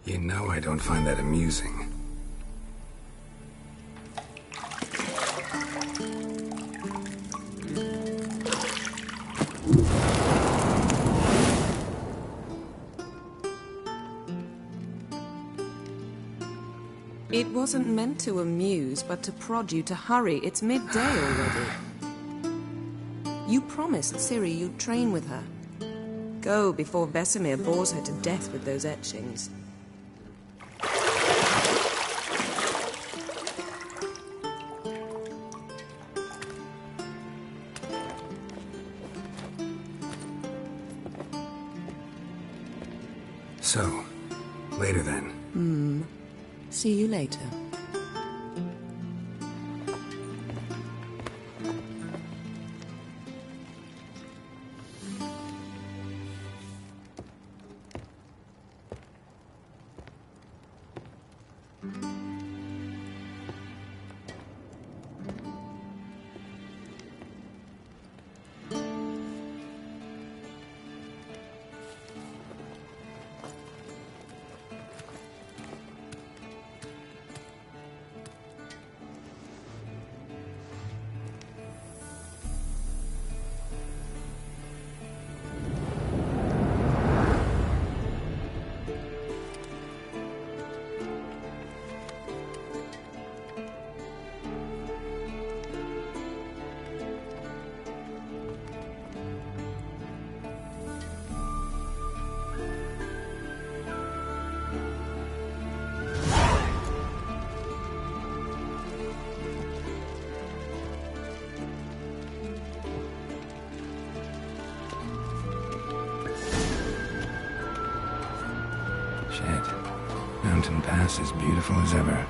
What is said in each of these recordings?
You know I don't find that amusing. It wasn't meant to amuse, but to prod you to hurry. It's midday already. You promised Ciri you'd train with her. Go before Vesemir bores her to death with those etchings. So, later then. See you later. Mountain Pass as beautiful as ever.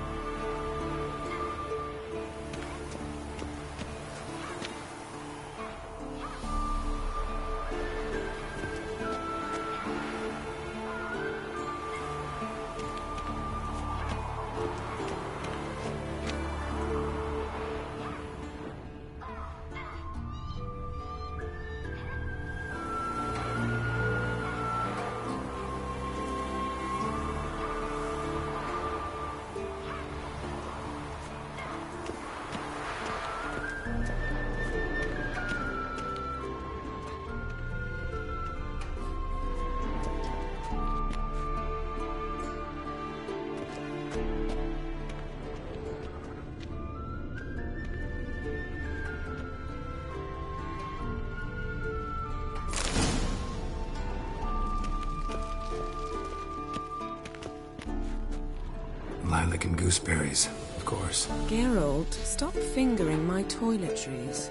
Lilac and gooseberries, of course. Geralt, stop fingering my toiletries.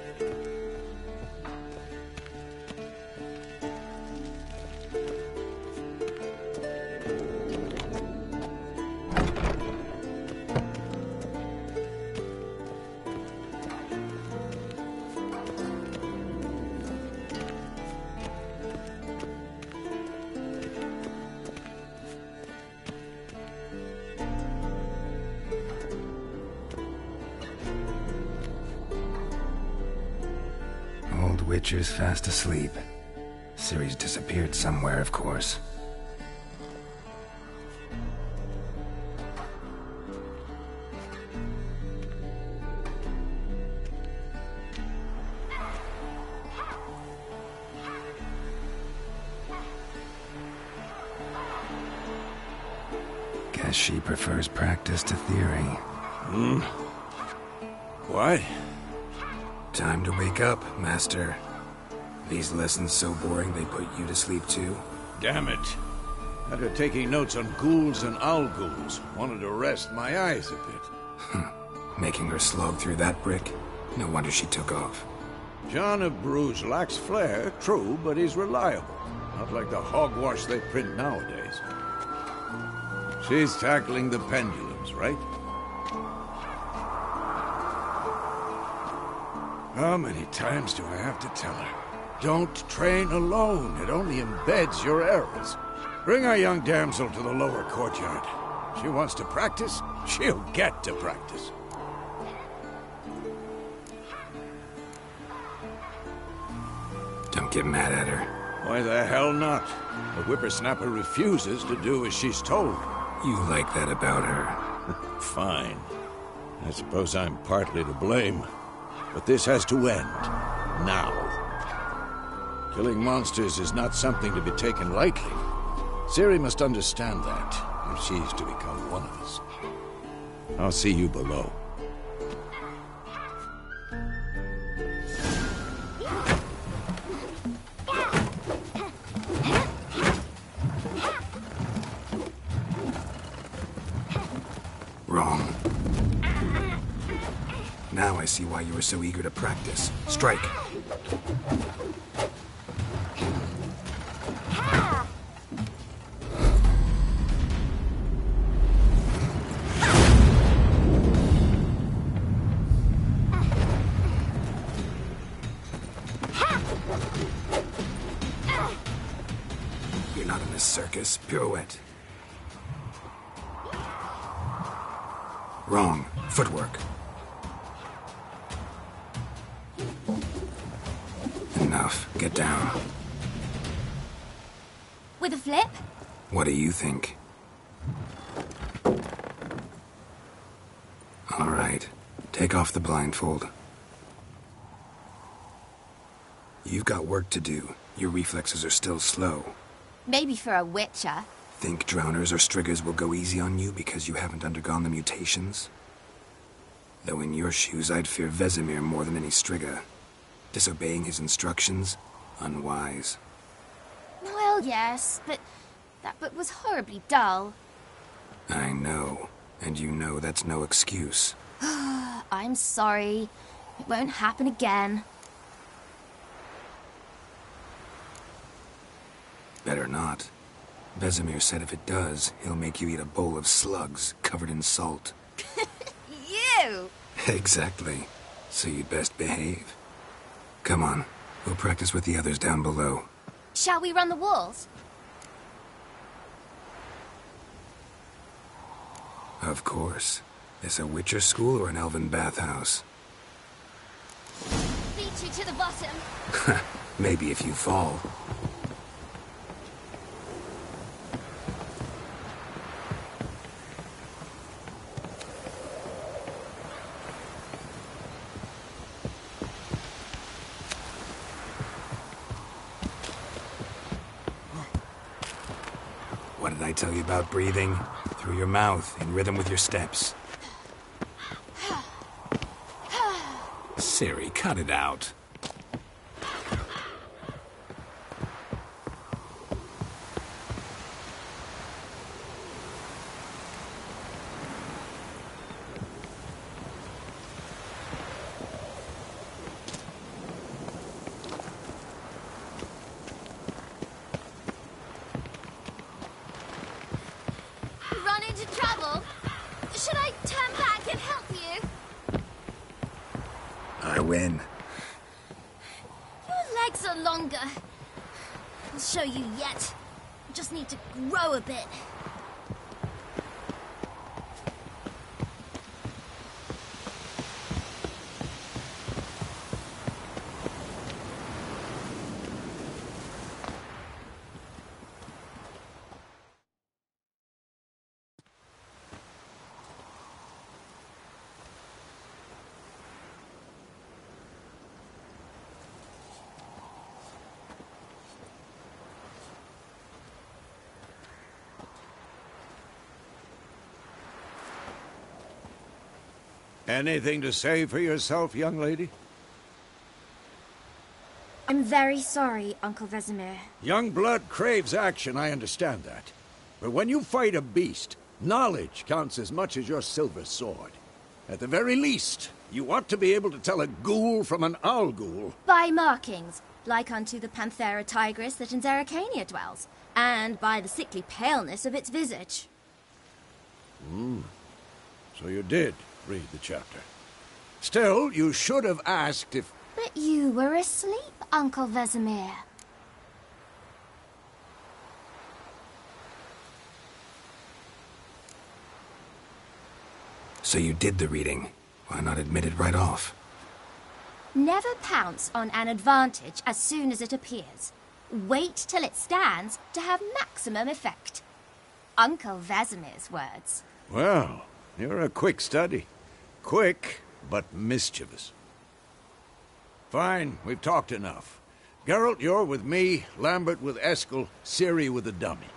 Witcher's fast asleep. Ciri's disappeared somewhere, of course. Guess she prefers practice to theory. Why? Time to wake up, Master. These lessons so boring they put you to sleep too? Damn it. After taking notes on ghouls and owl ghouls, wanted to rest my eyes a bit. Making her slog through that brick? No wonder she took off. John of Bruges lacks flair, true, but he's reliable. Not like the hogwash they print nowadays. She's tackling the pendulums, right? How many times do I have to tell her? Don't train alone. It only embeds your errors. Bring our young damsel to the lower courtyard. She wants to practice, she'll get to practice. Don't get mad at her. Why the hell not? The whippersnapper refuses to do as she's told. You like that about her. Fine. I suppose I'm partly to blame. But this has to end. Now. Killing monsters is not something to be taken lightly. Ciri must understand that, if she's to become one of us. I'll see you below. Wrong. Now I see why you were so eager to practice. Strike. You're not in a circus. Pirouette. Wrong. Footwork. Enough. Get down. With a flip? What do you think? All right. Take off the blindfold. You've got work to do. Your reflexes are still slow. Maybe for a witcher. Think drowners or striggers will go easy on you because you haven't undergone the mutations? Though in your shoes, I'd fear Vesemir more than any strigger. Disobeying his instructions? Unwise. Well, yes, but that book was horribly dull. I know. And you know that's no excuse. I'm sorry. It won't happen again. Better not. Vesemir said if it does, he'll make you eat a bowl of slugs covered in salt. You! Exactly. So you'd best behave. Come on. We'll practice with the others down below. Shall we run the walls? Of course. This a Witcher school or an elven bathhouse? Beat you to the bottom. Maybe if you fall. What did I tell you about breathing? Through your mouth, in rhythm with your steps. Ciri, cut it out. Run into trouble? Should I turn back and help you? I win. Your legs are longer. I'll show you yet. Just need to grow a bit. Anything to say for yourself, young lady? I'm very sorry, Uncle Vesemir. Young blood craves action, I understand that. But when you fight a beast, knowledge counts as much as your silver sword. At the very least, you ought to be able to tell a ghoul from an owl ghoul. By markings, like unto the Panthera tigris that in Zeracania dwells, and by the sickly paleness of its visage. So you did read the chapter. Still, you should have asked if... But you were asleep, Uncle Vesemir. So you did the reading. Why not admit it right off? Never pounce on an advantage as soon as it appears. Wait till it stands to have maximum effect. Uncle Vesemir's words. Well, you're a quick study. Quick, but mischievous. Fine, we've talked enough. Geralt, you're with me, Lambert with Eskel, Ciri with the dummy.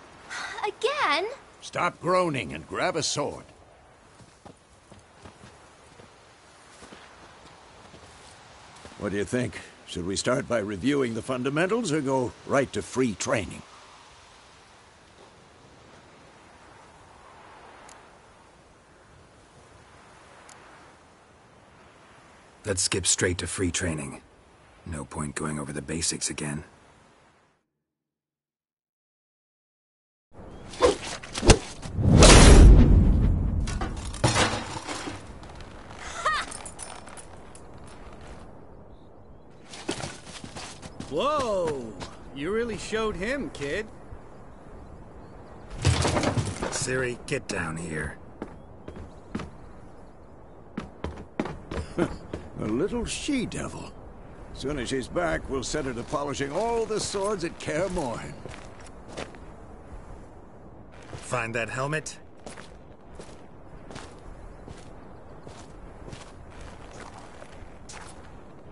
Again? Stop groaning and grab a sword. What do you think? Should we start by reviewing the fundamentals or go right to free training? Let's skip straight to free training. No point going over the basics again. Whoa! You really showed him, kid. Ciri, get down here. A little she-devil. Soon as she's back, we'll set her to polishing all the swords at Kaer Morhen. Find that helmet?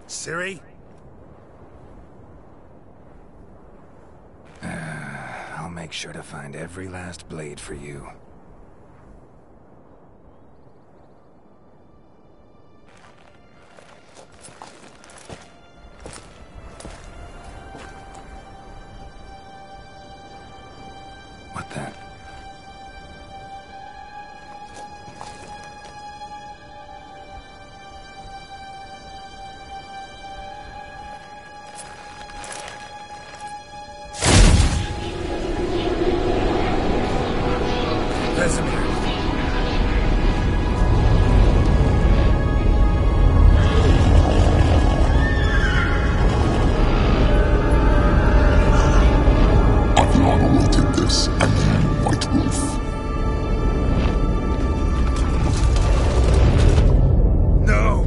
Ciri? I'll make sure to find every last blade for you. What the? Vesemir. Aviana will take this, and you, White Wolf. No!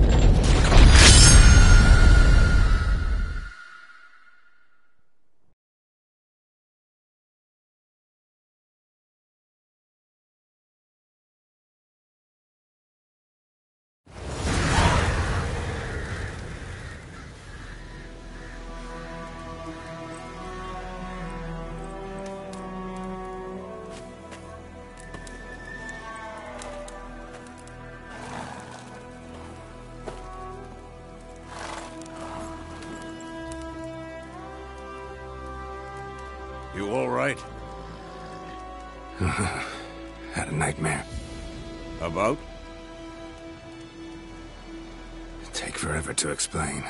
You all right? Had a nightmare. About? It'd take forever to explain.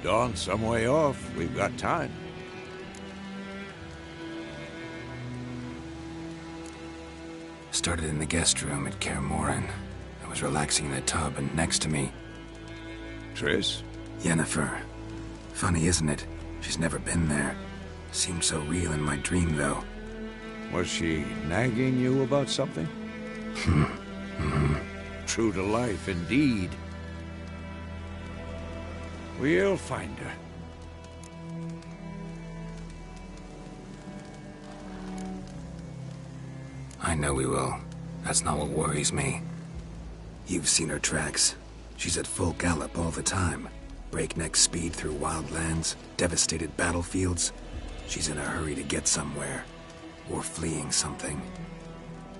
Dawn's some way off. We've got time. Started in the guest room at Kaer Morhen. I was relaxing in a tub, and next to me, Triss? Yennefer. Funny, isn't it? She's never been there. Seemed so real in my dream, though. Was she nagging you about something? True to life, indeed. We'll find her. I know we will. That's not what worries me. You've seen her tracks. She's at full gallop all the time. Breakneck speed through wild lands, devastated battlefields. She's in a hurry to get somewhere. Or fleeing something.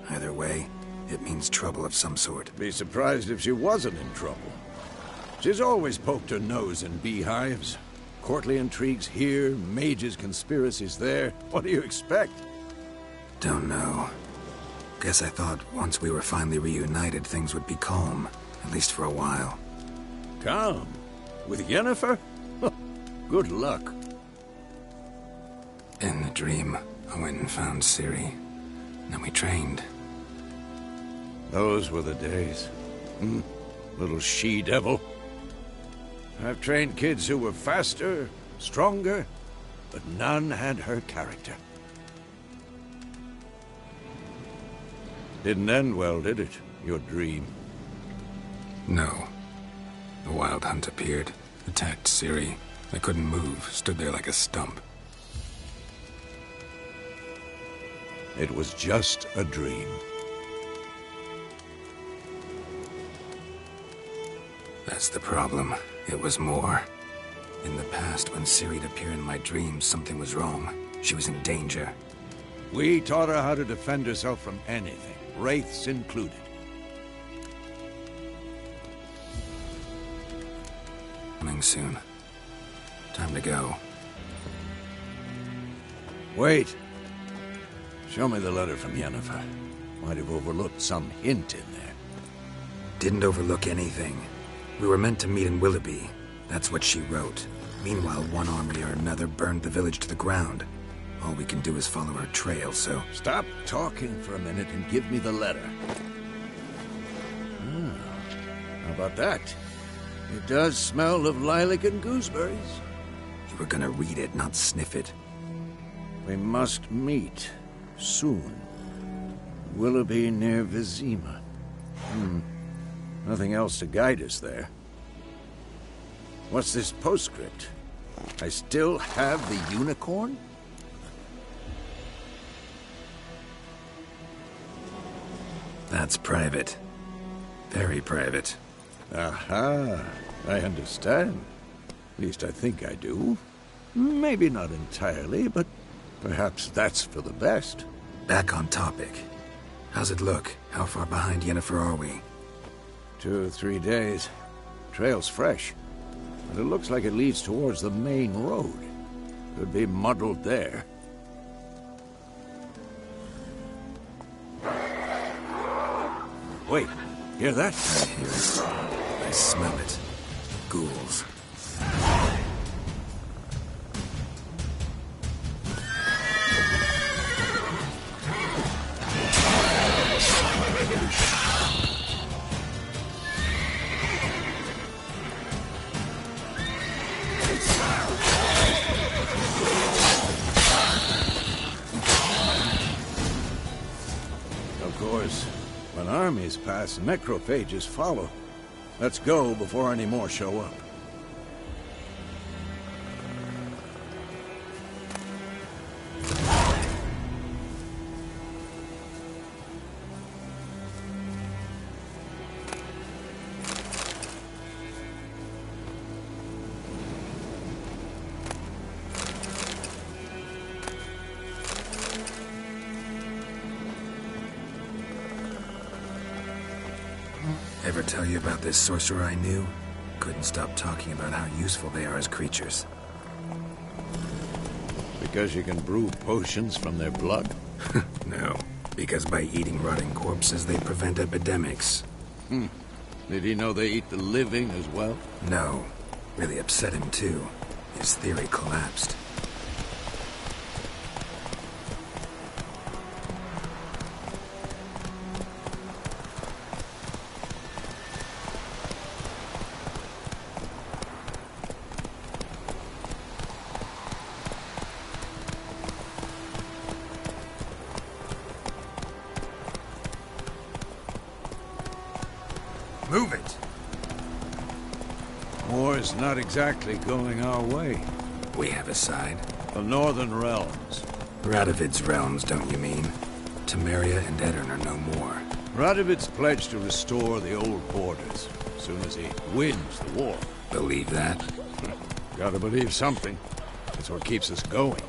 Either way, it means trouble of some sort. Be surprised if she wasn't in trouble. She's always poked her nose in beehives. Courtly intrigues here, mages' conspiracies there. What do you expect? Don't know. Guess I thought once we were finally reunited, things would be calm. At least for a while. Calm? With Yennefer? Good luck. In the dream, I went and found Ciri. Then we trained. Those were the days. Little she-devil. I've trained kids who were faster, stronger, but none had her character. Didn't end well, did it? Your dream? No. The Wild Hunt appeared, attacked Ciri. I couldn't move, stood there like a stump. It was just a dream. That's the problem. It was more. In the past, when Ciri'd appear in my dreams, something was wrong. She was in danger. We taught her how to defend herself from anything, wraiths included. Coming soon. Time to go. Wait. Show me the letter from Yennefer. Might have overlooked some hint in there. Didn't overlook anything. We were meant to meet in Willoughby. That's what she wrote. Meanwhile, one army or another burned the village to the ground. All we can do is follow her trail, so... Stop talking for a minute and give me the letter. How about that? It does smell of lilac and gooseberries. You were gonna read it, not sniff it. We must meet. Soon. Willoughby near Vizima. Nothing else to guide us there. What's this postscript? I still have the unicorn? That's private. Very private. Aha, I understand. At least I think I do. Maybe not entirely, but perhaps that's for the best. Back on topic. How's it look? How far behind Yennefer are we? 2 or 3 days. Trail's fresh, but it looks like it leads towards the main road. Could be muddled there. Wait, hear that? I hear it. I smell it. Ghouls. Of course, when armies pass, necrophages follow. Let's go before any more show up. Ever tell you about this sorcerer I knew? Couldn't stop talking about how useful they are as creatures. Because you can brew potions from their blood? No, because by eating rotting corpses, they prevent epidemics. Did he know they eat the living as well? No. Really upset him, too. His theory collapsed. Move it! War's not exactly going our way. We have a side. The Northern Realms. Radovid's realms, don't you mean? Temeria and Edirn are no more. Radovid's pledged to restore the old borders as soon as he wins the war. Believe that? Gotta believe something. That's what keeps us going.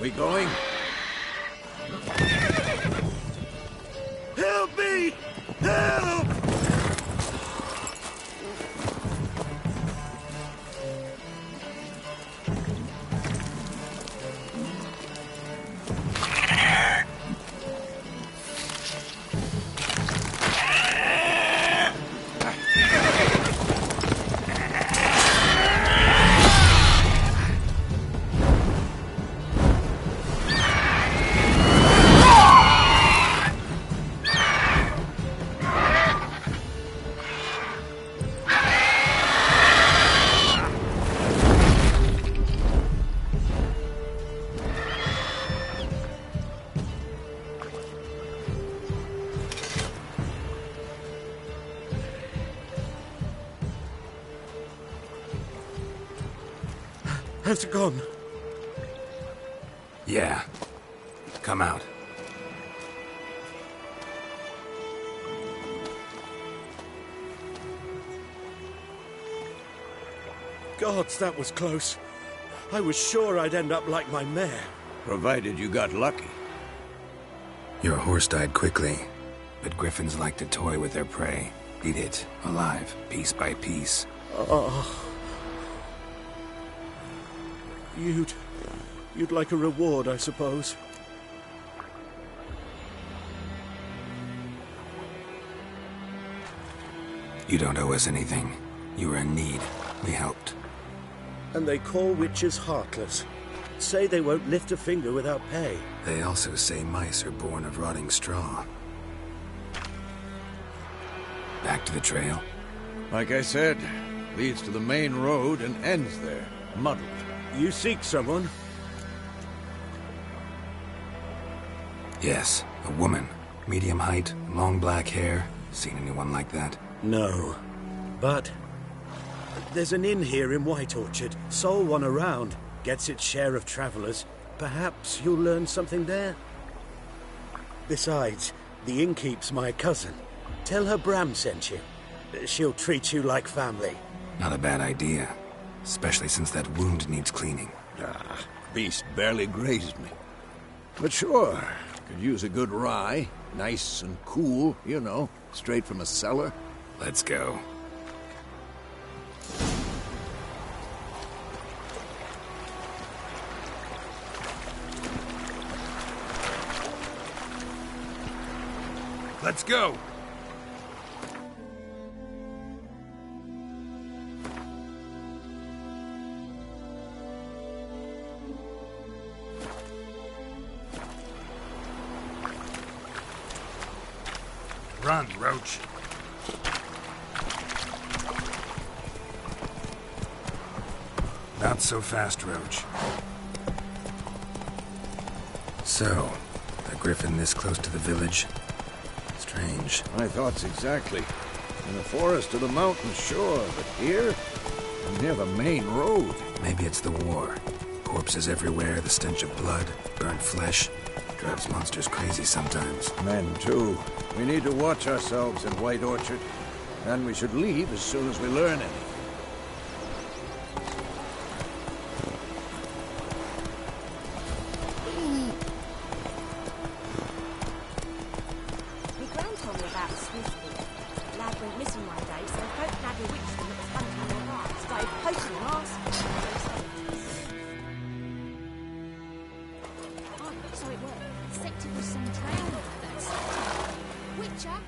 We going? Help me! Help! Has it gone? Yeah. Come out. Gods, that was close. I was sure I'd end up like my mare. Provided you got lucky. Your horse died quickly, but griffins like to toy with their prey. Eat it, alive, piece by piece. Oh. You'd like a reward, I suppose. You don't owe us anything. You were in need. We helped. And they call witches heartless. Say they won't lift a finger without pay. They also say mice are born of rotting straw. Back to the trail? Like I said, leads to the main road and ends there, muddled. You seek someone? Yes, a woman. Medium height, long black hair. Seen anyone like that? No. But there's an inn here in White Orchard. Sole one around. Gets its share of travelers. Perhaps you'll learn something there? Besides, the innkeep's my cousin. Tell her Bram sent you. She'll treat you like family. Not a bad idea. Especially since that wound needs cleaning. Beast barely grazed me. But sure, could use a good rye. Nice and cool, you know, straight from a cellar. Let's go. Let's go! Run, Roach. Not so fast, Roach. So, a griffin this close to the village? Strange. My thoughts exactly. In the forest or the mountains, sure, but here? Near the main road. Maybe it's the war. Corpses everywhere, the stench of blood, burnt flesh. Drives monsters crazy sometimes. Men, too. We need to watch ourselves in White Orchard. And we should leave as soon as we learn anything. My gran told me about a Swiftwood. Lad went missing one day, so folk had a witch that was hunting on right. Started poking masks. Oh, so it worked. Sector was some trail. That's Witcher,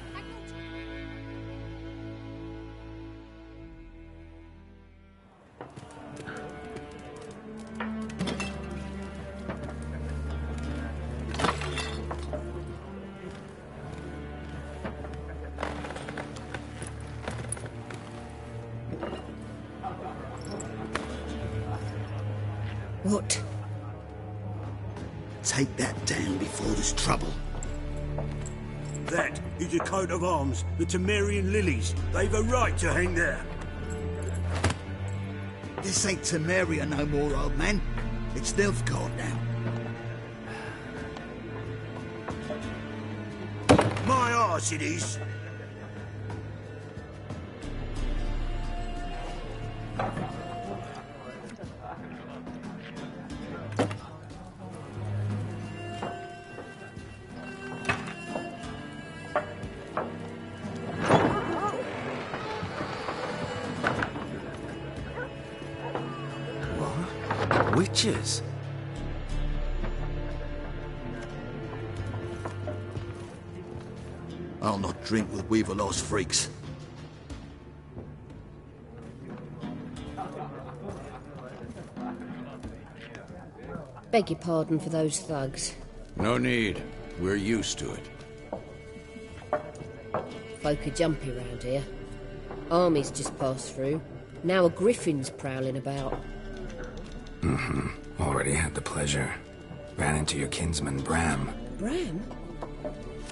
What? Take that down before there's trouble. That is a coat of arms, the Temerian lilies. They've a right to hang there. This ain't Temeria no more, old man. It's Nilfgaard now. My arse it is. Witches? I'll not drink with Weaverlost freaks. Beg your pardon for those thugs. No need. We're used to it. Folk are jumpy round here. Armies just passed through. Now a griffin's prowling about. Already had the pleasure. Ran into your kinsman, Bram. Bram?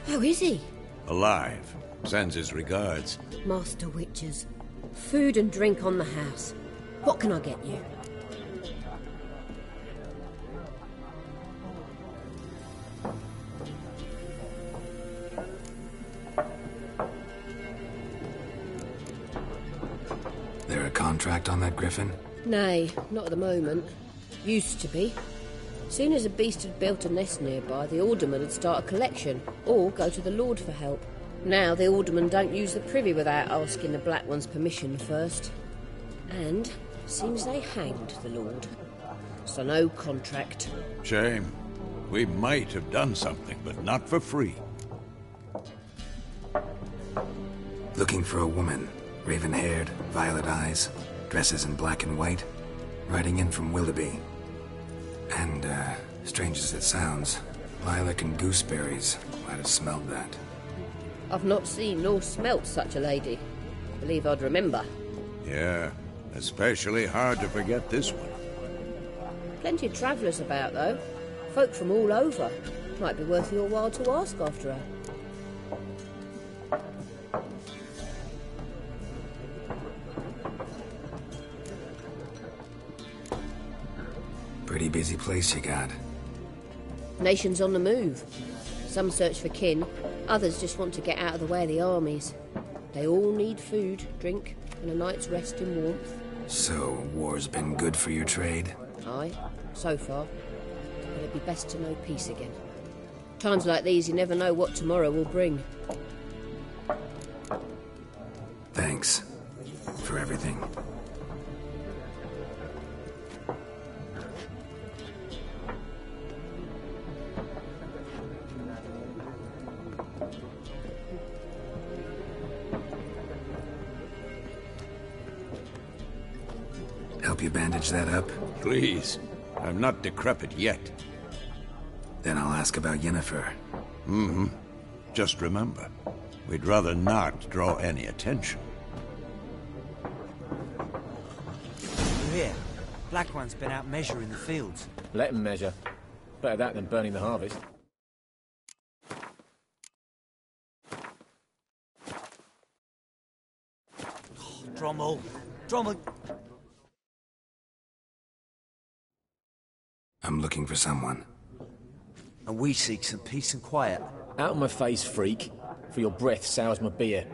How is he? Alive. Sends his regards. Master Witches. Food and drink on the house. What can I get you? contract on that griffin? Nay, not at the moment. Used to be. Soon as a beast had built a nest nearby, the alderman would start a collection, or go to the Lord for help. Now the aldermen don't use the privy without asking the Black One's permission first. And seems they hanged the Lord. So no contract. Shame. We might have done something, but not for free. Looking for a woman. Raven-haired, violet eyes, dresses in black and white. Riding in from Willoughby. And, strange as it sounds, lilac and gooseberries might have smelled that. I've not seen nor smelt such a lady. Believe I'd remember. Yeah, especially hard to forget this one. Plenty of travellers about, though. Folk from all over. Might be worth your while to ask after her. Pretty busy place you got. Nations on the move. Some search for kin, others just want to get out of the way of the armies. They all need food, drink, and a night's rest in warmth. So, war's been good for your trade? Aye, so far. But it'd be best to know peace again. Times like these, you never know what tomorrow will bring. Thanks. For everything. Help you bandage that up? Please. I'm not decrepit yet. Then I'll ask about Yennefer. Mm-hmm. Just remember, we'd rather not draw any attention. We're here. Black One's been out measuring the fields. Let him measure. Better that than burning the harvest. Drommel! Drommel! I'm looking for someone. And we seek some peace and quiet. Out of my face, freak. For your breath sours my beer.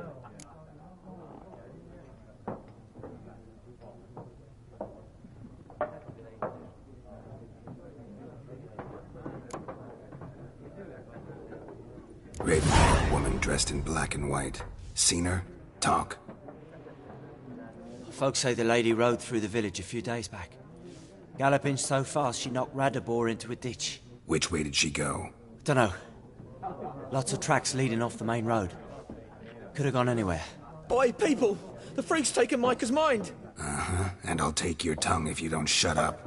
Raven-haired woman dressed in black and white. Seen her? Talk. Folks say the lady rode through the village a few days back. Galloping so fast she knocked Radabor into a ditch. Which way did she go? Dunno. Lots of tracks leading off the main road. Could have gone anywhere. Oi, people! The freak's taken Micah's mind! Uh-huh. And I'll take your tongue if you don't shut up.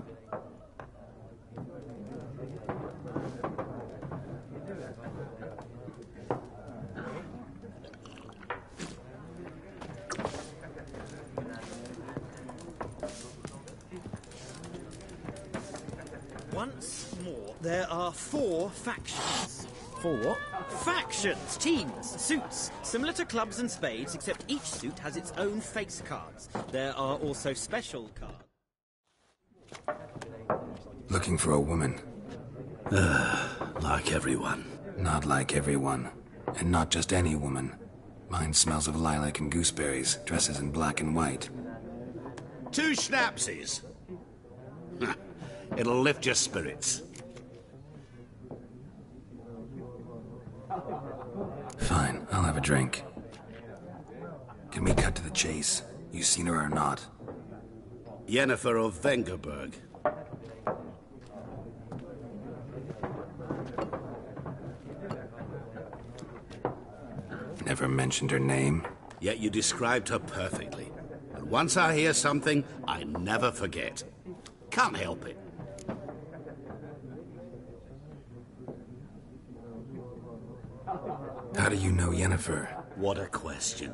Once more, there are 4 factions. 4 what? Factions, teams, suits, similar to clubs and spades, except each suit has its own face cards. There are also special cards. Looking for a woman. Like everyone. Not like everyone. And not just any woman. Mine smells of lilac and gooseberries, dresses in black and white. 2 schnapsies. It'll lift your spirits. Fine, I'll have a drink. Can we cut to the chase? You seen her or not? Yennefer of Vengerberg. Never mentioned her name. Yet you described her perfectly. And once I hear something, I never forget. Can't help it. How do you know Yennefer? What a question.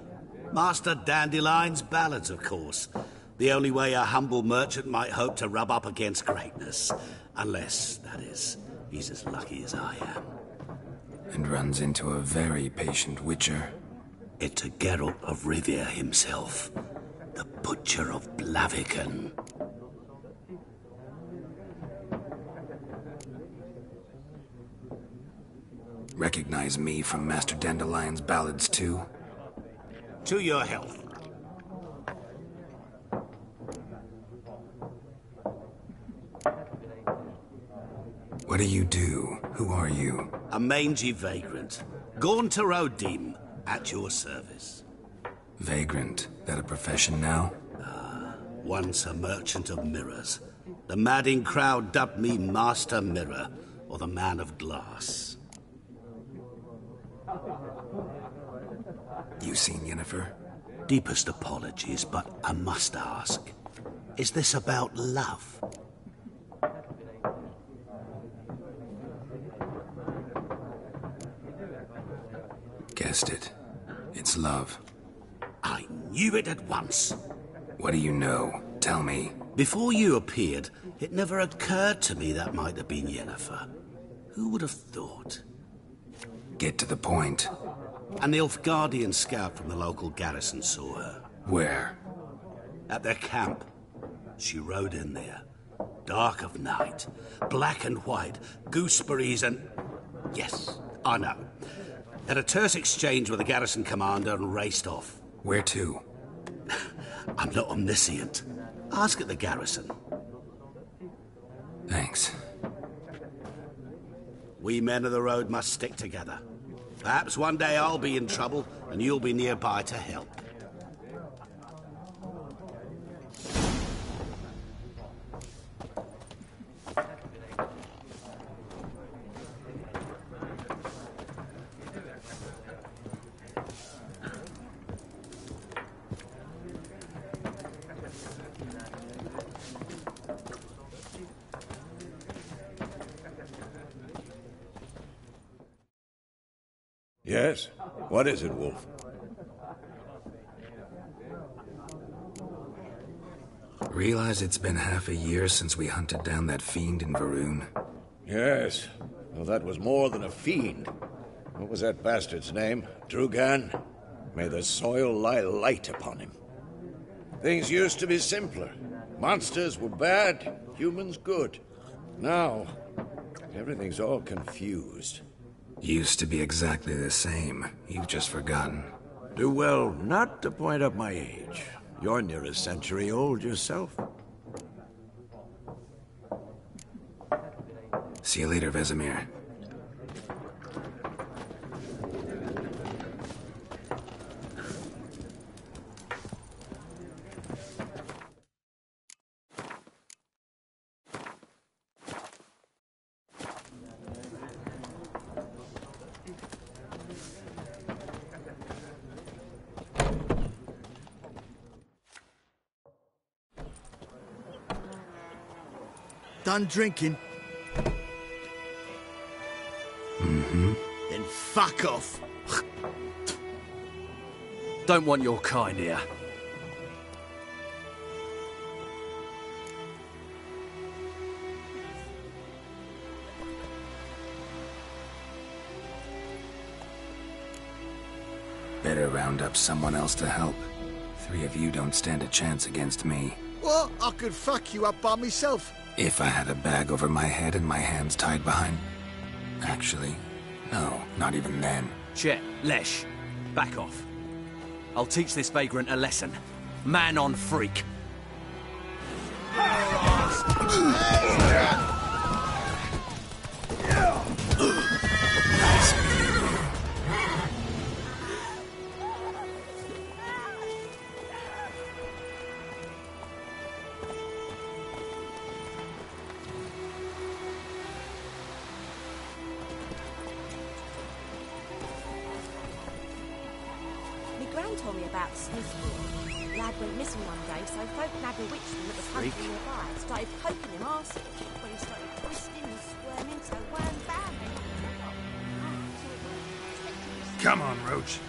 Master Dandelion's ballads, of course. The only way a humble merchant might hope to rub up against greatness. Unless, that is, he's as lucky as I am. And runs into a very patient witcher. It's a Geralt of Rivia himself. The Butcher of Blaviken. Recognize me from Master Dandelion's ballads, too? To your health. What do you do? Who are you? A mangy vagrant. Gone to Rodim, at your service. Vagrant. That a profession now? Once a merchant of mirrors. The madding crowd dubbed me Master Mirror, or the Man of Glass. You seen Yennefer? Deepest apologies, but I must ask. Is this about love? Guessed it. It's love. I knew it at once. What do you know? Tell me. Before you appeared, it never occurred to me that might have been Yennefer. Who would have thought? Get to the point. An Nilfgaardian scout from the local garrison saw her. Where? At their camp. She rode in there. Dark of night. Black and white. Gooseberries and... Yes, I know. Had a terse exchange with the garrison commander and raced off. Where to? I'm not omniscient. Ask at the garrison. Thanks. We men of the road must stick together. Perhaps one day I'll be in trouble and you'll be nearby to help. Yes? What is it, Wolf? Realize it's been half a year since we hunted down that fiend in Varun? Yes. Well, that was more than a fiend. What was that bastard's name? Drugan? May the soil lie light upon him. Things used to be simpler. Monsters were bad, humans good. Now, everything's all confused. Used to be exactly the same. You've just forgotten. Do well not to point up my age. You're near a century old yourself. See you later, Vesemir. Done drinking? Mm-hmm. Then fuck off. Don't want your kind here. Better round up someone else to help. 3 of you don't stand a chance against me. Well, I could fuck you up by myself. If I had a bag over my head and my hands tied behind... Actually, no, not even then. Chet, Lesh, back off. I'll teach this vagrant a lesson. Man on freak. Told me about Smithfield. Lad went missing one day, so folk nabbed a witchman that was hunting nearby. Started poking him arsey. When he started twisting and squirming, so wham bam. Come on, Roach.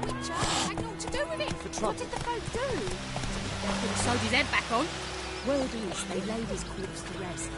Witcher had naught to do with it. What did the folk do? They could have sewed his head back on. Word is, they laid his corpse to rest.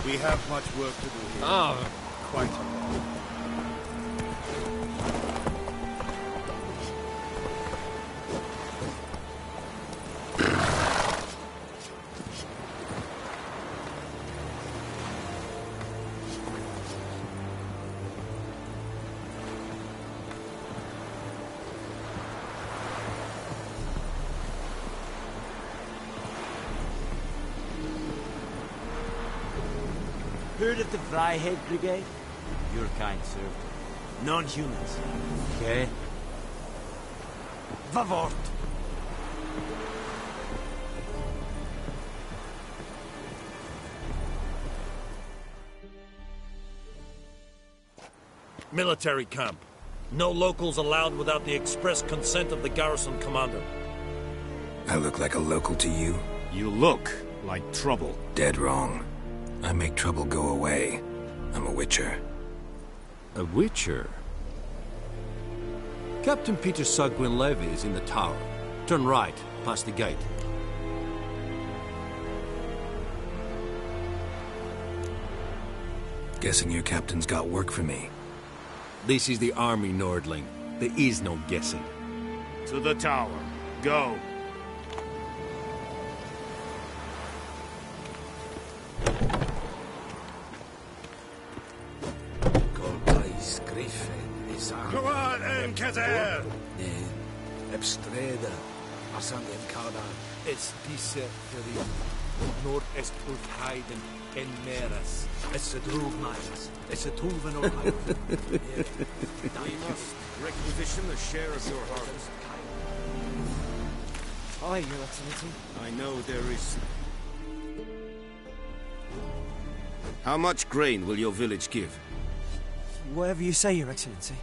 We have much work to do here. Oh, Quite a lot. Heard of the Flyhead Brigade? Your kind served. Non-humans. Okay. Vavort! Military camp. No locals allowed without the express consent of the garrison commander. I look like a local to you? You look like trouble. Dead wrong. I make trouble go away. I'm a witcher. A witcher? Captain Peter Sugwin Levy is in the tower. Turn right, past the gate. Guessing your captain's got work for me. This is the army, Nordling. There is no guessing. To the tower. Go. Come on, Encader! Ebstreda, Asan Encada, Espise Feri, Nord-Est Ulfheiden, En Meras, Esse Drogmines, Esse Tulven Orheiden. We must requisition a share of your harvest. Aye, Your Excellency. I know there is. How much grain will your village give? Whatever you say, Your Excellency.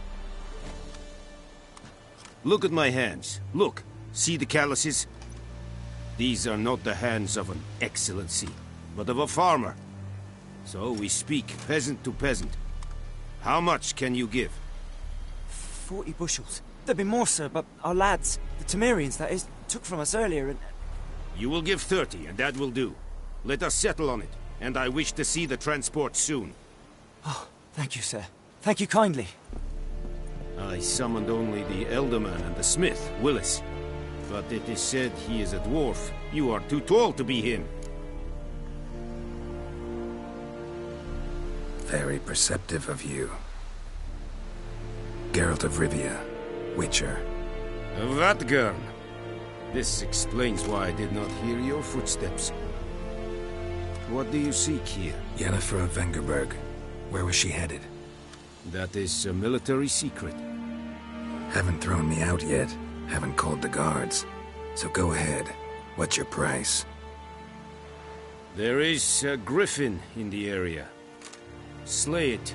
Look at my hands. Look. See the calluses? These are not the hands of an excellency, but of a farmer. So we speak peasant to peasant. How much can you give? 40 bushels. There'd be more, sir, but our lads, the Temerians, that is, took from us earlier and... You will give 30, and that will do. Let us settle on it, and I wish to see the transport soon. Oh, thank you, sir. Thank you kindly. I summoned only the Elderman and the smith, Willis. But it is said he is a dwarf. You are too tall to be him. Very perceptive of you. Geralt of Rivia, Witcher. Vatgern. This explains why I did not hear your footsteps. What do you seek here? Yennefer of Vengerberg. Where was she headed? That is a military secret. Haven't thrown me out yet. Haven't called the guards. So go ahead. What's your price? There is a griffin in the area. Slay it.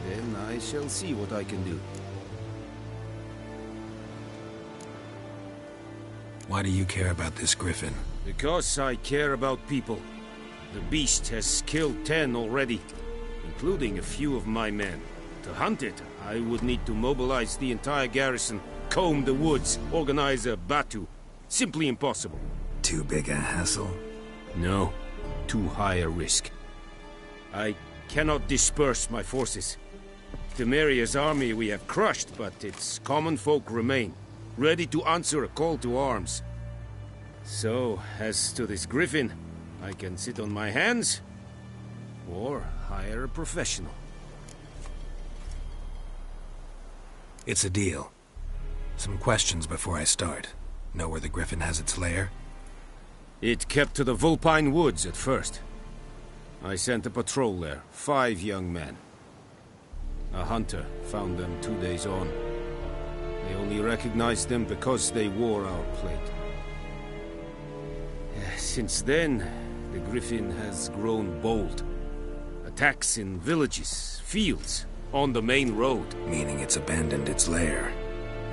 And then I shall see what I can do. Why do you care about this griffin? Because I care about people. The beast has killed 10 already, including a few of my men. To hunt it, I would need to mobilize the entire garrison, comb the woods, organize a batu. Simply impossible. Too big a hassle? No, too high a risk. I cannot disperse my forces. Temeria's army we have crushed, but its common folk remain, ready to answer a call to arms. So, as to this griffin, I can sit on my hands, or hire a professional. It's a deal. Some questions before I start. Know where the griffin has its lair? It kept to the Vulpine Woods at first. I sent a patrol there, 5 young men. A hunter found them 2 days on. They only recognized them because they wore our plate. Since then, the griffin has grown bold. Attacks in villages, fields, on the main road. Meaning it's abandoned its lair.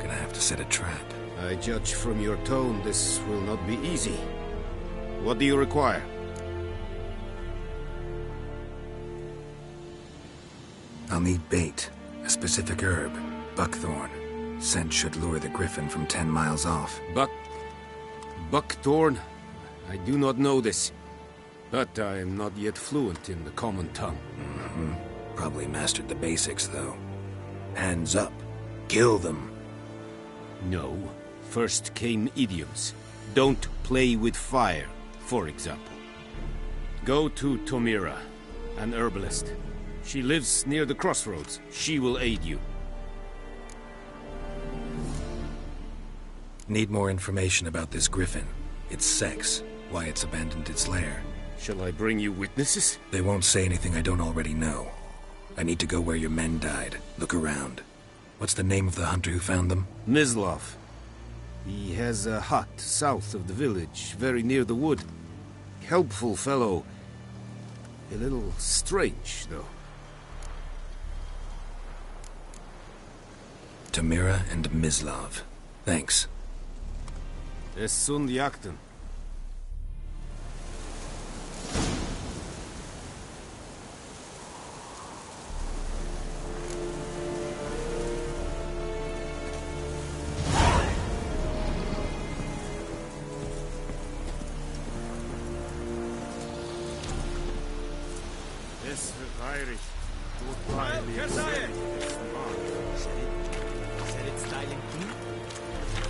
Gonna have to set a trap. I judge from your tone this will not be easy. What do you require? I'll need bait. A specific herb. Buckthorn. Scent should lure the griffin from 10 miles off. Buckthorn? I do not know this. But I am not yet fluent in the common tongue. Mm-hmm. Probably mastered the basics, though. Hands up. Kill them. No. First came idioms. Don't play with fire, for example. Go to Tomira, an herbalist. She lives near the crossroads. She will aid you. Need more information about this griffin. Its sex, why it's abandoned its lair. Shall I bring you witnesses? They won't say anything I don't already know. I need to go where your men died. Look around. What's the name of the hunter who found them? Mislav. He has a hut south of the village, very near the wood. Helpful fellow. A little strange, though. Tamira and Mislav. Thanks. Es sunt jakten. Es Irish. Said it's styling key.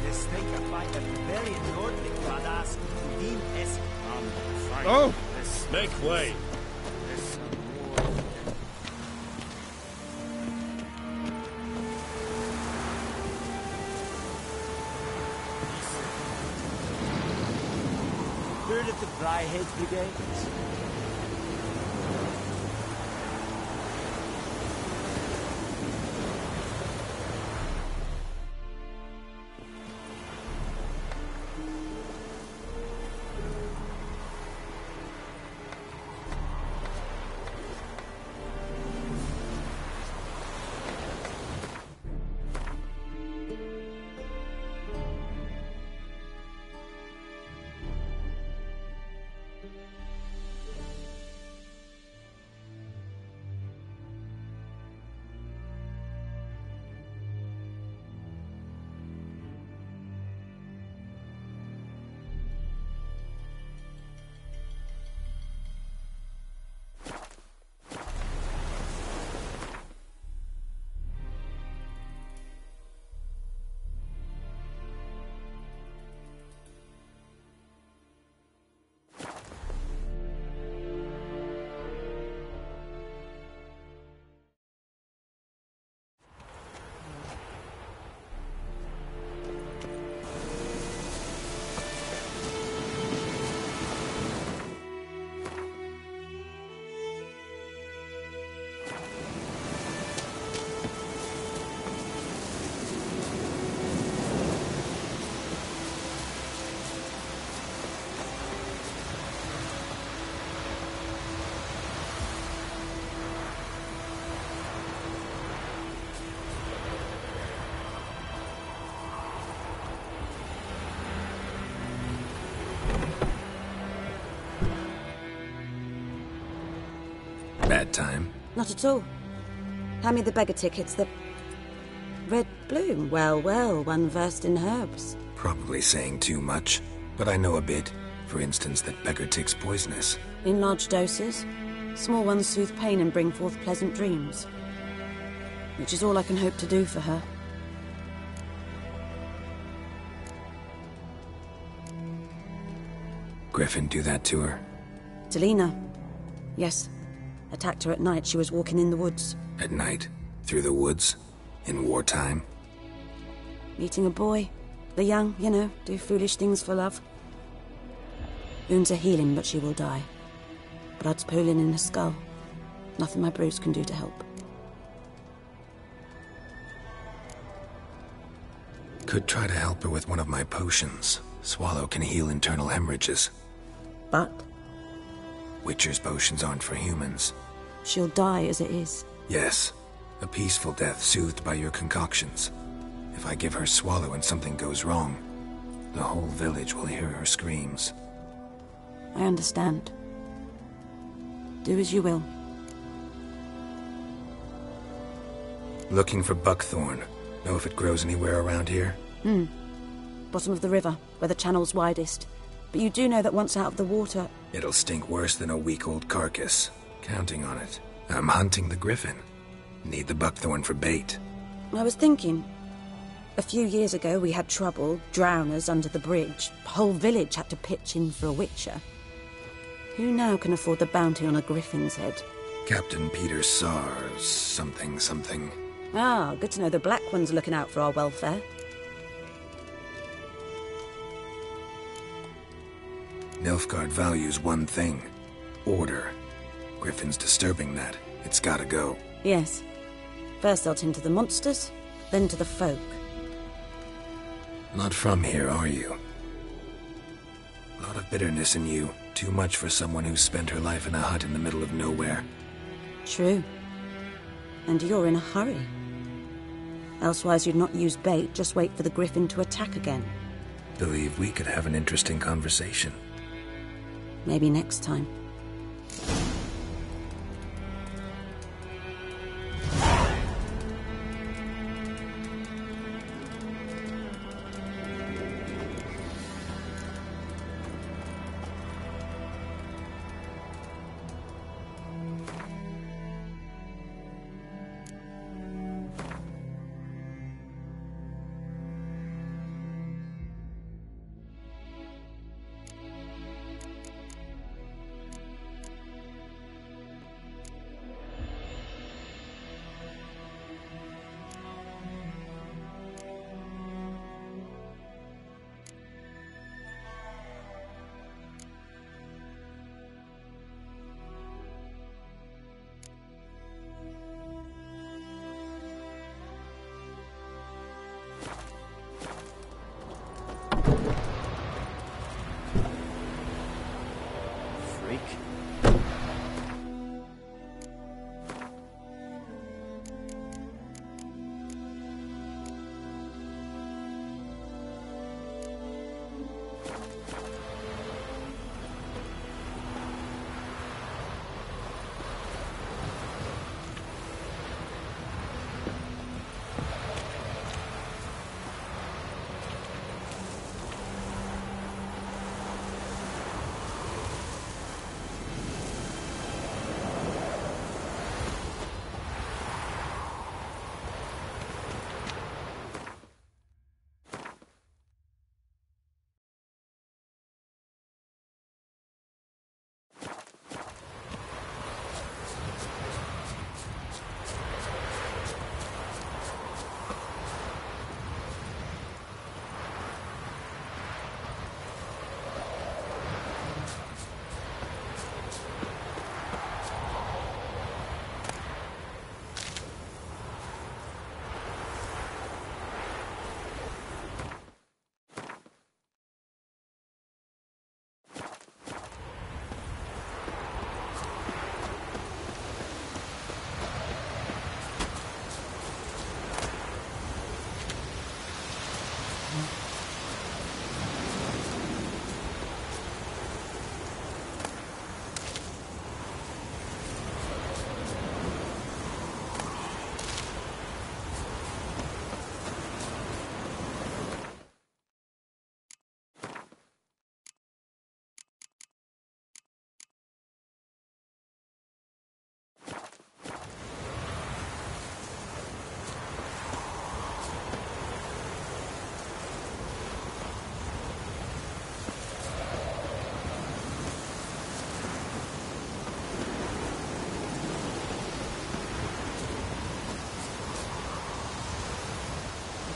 The snake a fight a very Nordic badass Udin es Oh! Make way! Heard of the Bryheads Brigade? Bad time? Not at all. Hand me the beggar tickets, the... Red bloom. Well, well, one versed in herbs. Probably saying too much, but I know a bit. For instance, that beggar tick's poisonous. In large doses. Small ones soothe pain and bring forth pleasant dreams. Which is all I can hope to do for her. Griffin do that to her? Delina. Yes. Attacked her at night. She was walking in the woods. At night? Through the woods? In wartime? Meeting a boy. The young, you know, do foolish things for love. Wounds are healing, but she will die. Blood's pooling in her skull. Nothing my brews can do to help. Could try to help her with one of my potions. Swallow can heal internal hemorrhages. But? Witcher's potions aren't for humans. She'll die as it is. Yes. A peaceful death soothed by your concoctions. If I give her Swallow and something goes wrong, the whole village will hear her screams. I understand. Do as you will. Looking for buckthorn. Know if it grows anywhere around here? Bottom of the river, where the channel's widest. But you do know that once out of the water, It'll stink worse than a week-old carcass. Counting on it. I'm hunting the griffin. Need the buckthorn for bait. I was thinking, a few years ago we had trouble, drowners under the bridge. The whole village had to pitch in for a witcher. Who now can afford the bounty on a griffin's head? Captain Peter Sars, something. Ah, good to know the Black One's looking out for our welfare. Nilfgaard values one thing. Order. Griffin's disturbing that. It's gotta go. Yes. First they'll tend to the monsters, then to the folk. Not from here, are you? A lot of bitterness in you. Too much for someone who's spent her life in a hut in the middle of nowhere. True. And you're in a hurry. Elsewise you'd not use bait, just wait for the griffin to attack again. Believe we could have an interesting conversation. Maybe next time.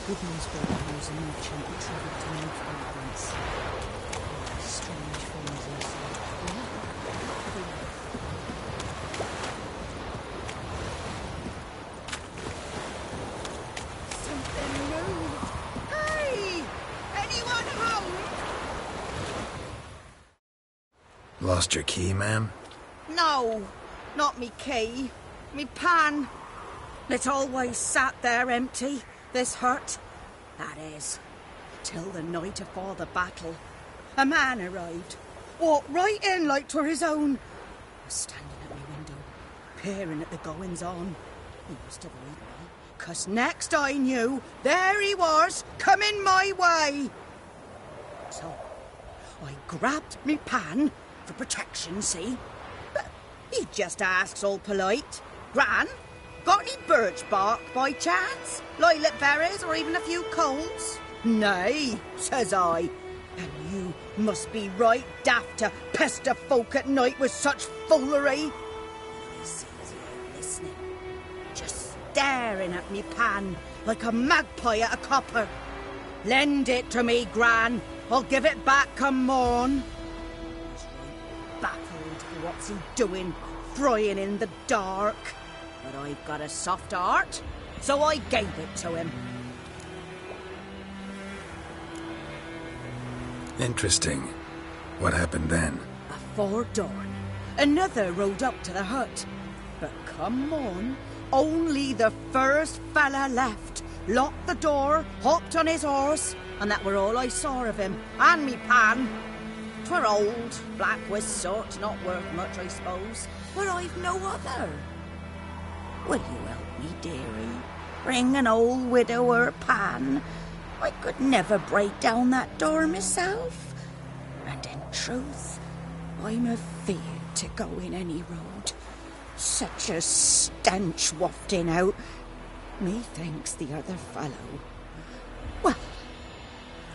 Goodmansburg knows a merchant who travelled to Nilfgaard once. Strange things he said. Something moved. Hey! Anyone home? Lost your key, ma'am? No, not me key. Me pan. It always sat there empty. This hut, that is, till the night afore the battle. A man arrived, walked right in like 'twere his own. Was standing at my window, peering at the goings-on. He must have heard me, 'cause next I knew, there he was, coming my way. So, I grabbed me pan for protection, see? But he just asks all polite. Gran, got any birch bark by chance? Lilac berries or even a few coals? Nay, says I. And you must be right daft to pester folk at night with such foolery. I sees you listening, just staring at me pan like a magpie at a copper. Lend it to me, Gran. I'll give it back come morn. He's right baffled for what's he doing, frying in the dark. But I've got a soft heart, so I gave it to him. Interesting. What happened then? Afore dawn, another rode up to the hut. But come on, only the first fella left. Locked the door, hopped on his horse, and that were all I saw of him, and me pan. 'Twere old, black with soot, not worth much, I suppose, but I've no other. Will you help me, dearie? Bring an old widower pan. I could never break down that door myself. And in truth, I'm afeard to go in any road. Such a stench wafting out. Methinks the other fellow... Well,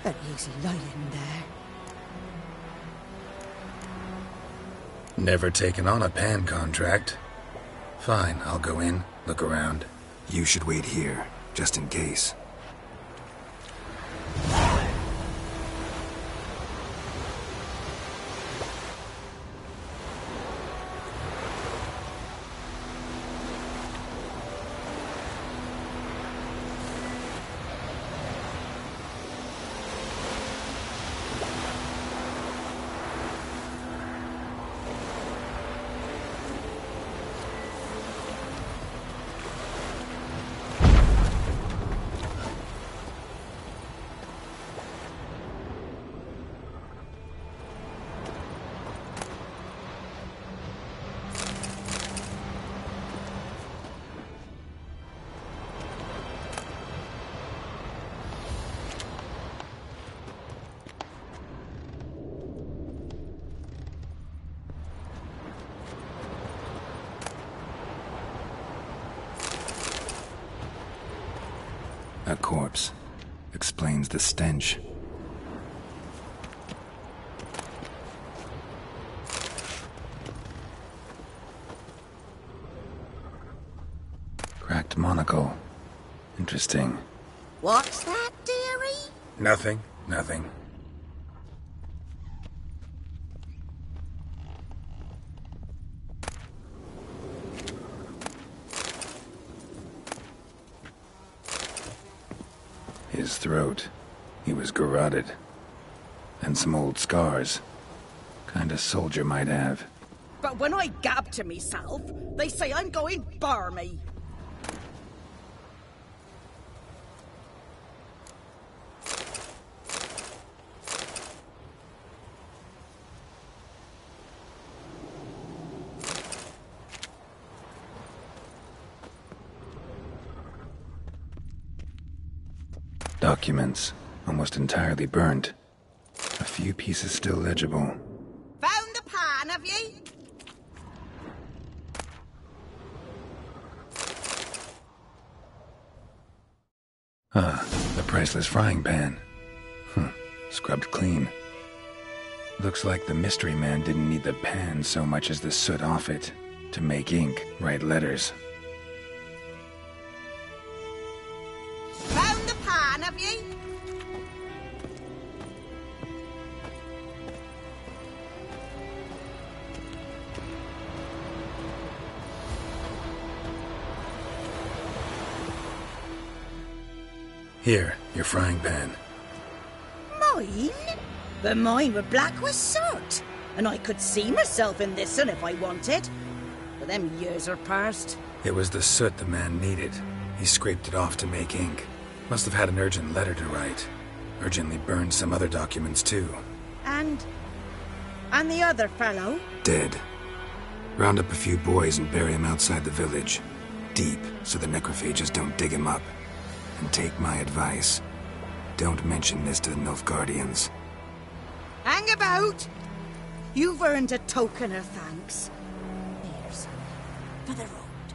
there he's lying there. Never taken on a pan contract. Fine, I'll go in, look around. You should wait here, just in case. A corpse. Explains the stench. Cracked monocle. Interesting. What's that, dearie? Nothing. His throat. He was garroted. And some old scars. Kind of soldier might have. But when I gab to myself, they say I'm going barmy. Documents, almost entirely burnt. A few pieces still legible. Found the pan, have ye? Ah, the priceless frying pan. Scrubbed clean. Looks like the mystery man didn't need the pan so much as the soot off it. To make ink, write letters. Found the pan, have ye? Here, your frying pan. Mine? But mine were black with soot, and I could see myself in this one if I wanted. But them years are past. It was the soot the man needed. He scraped it off to make ink. Must have had an urgent letter to write. Urgently burned some other documents too. And the other fellow? Dead. Round up a few boys and bury him outside the village. Deep, so the necrophages don't dig him up. And take my advice. Don't mention this to the Nilfgaardians. Hang about! You've earned a token of thanks. Here, son, for the road.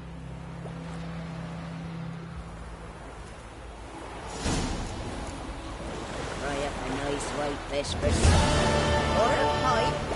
Fry up a nice white vesper. Or a pipe.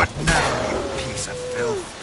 What now, you piece of filth?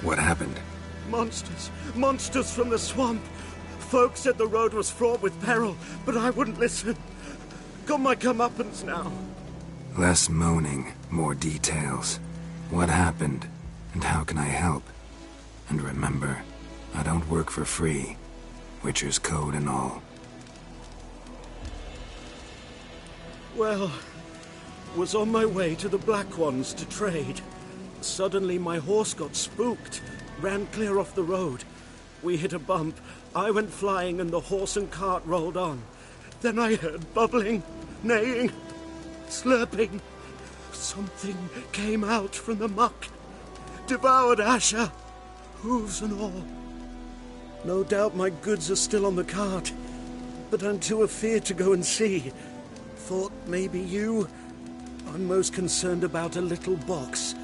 What happened? Monsters. Monsters from the swamp. Folk said the road was fraught with peril, but I wouldn't listen. Got my comeuppance now. Less moaning, more details. What happened, and how can I help? And remember, I don't work for free. Witcher's code and all. Well, was on my way to the Black Ones to trade. Suddenly my horse got spooked, ran clear off the road. We hit a bump, I went flying and the horse and cart rolled on. Then I heard bubbling, neighing, slurping. Something came out from the muck, devoured Asher, hooves and all. No doubt my goods are still on the cart, but I'm too afeard to go and see. Thought maybe you. I'm most concerned about a little box.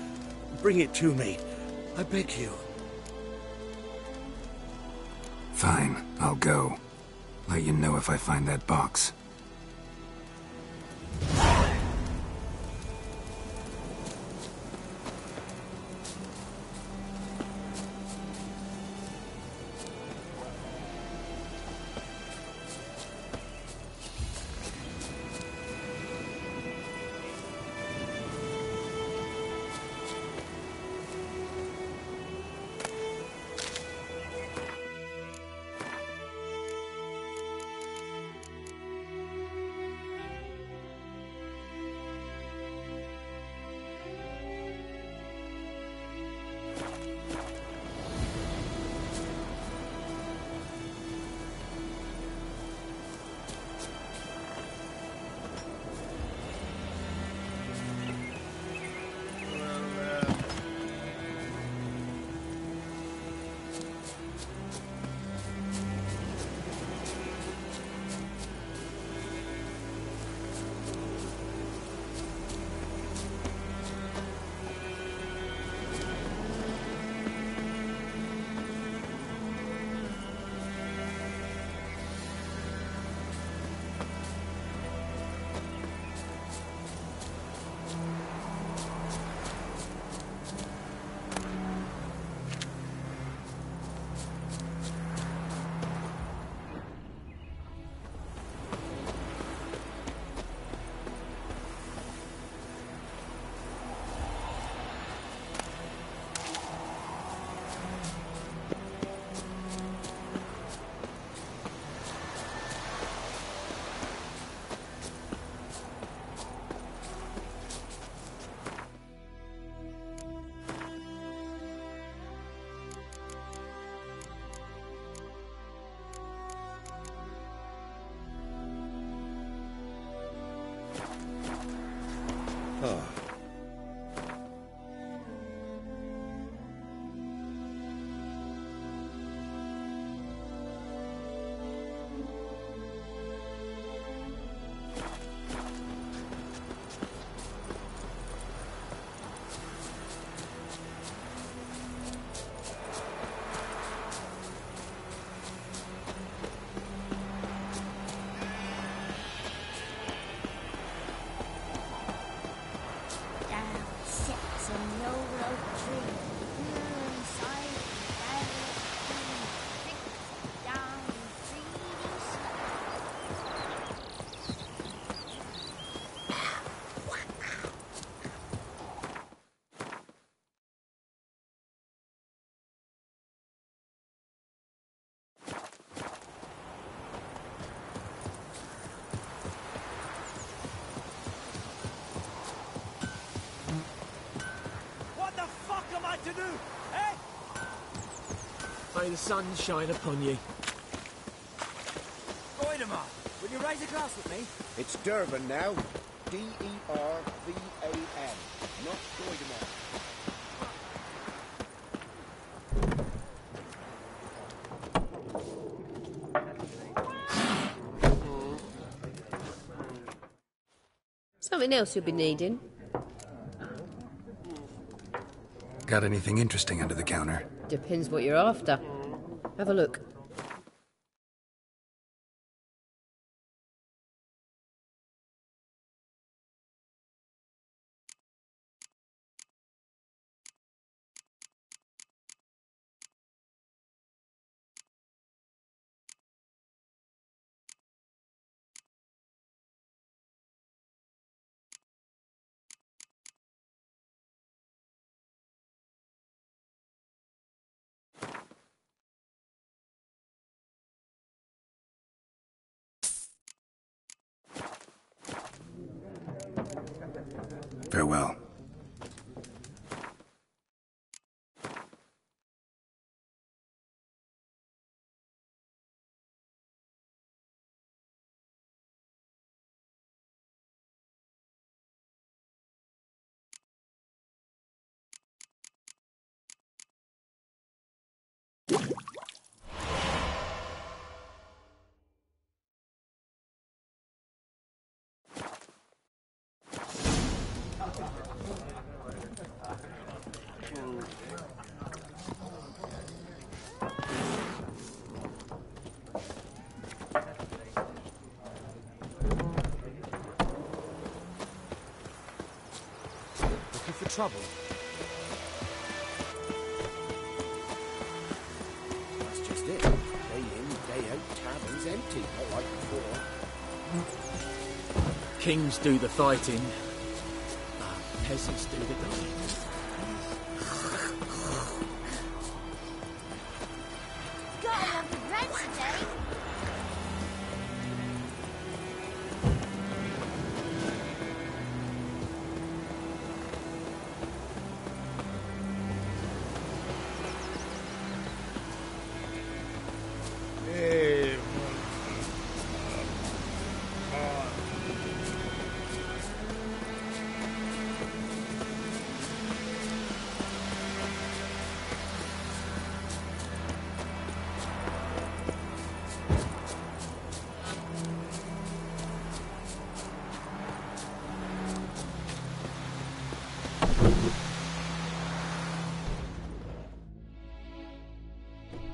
Bring it to me. I beg you. Fine, I'll go. Let you know if I find that box. fuck am I to do? Eh? May the sun shine upon ye. Goidemar, will you raise a glass with me? It's Durban now. D-E-R-V-A-N. Not Goidemar. Something else you'll be needing? Got anything interesting under the counter? Depends what you're after. Have a look. Farewell. Looking for trouble? That's just it. Day in, day out, tavern's empty. Not like before. Kings do the fighting. Peasants do the dying. Gotta love the bread today.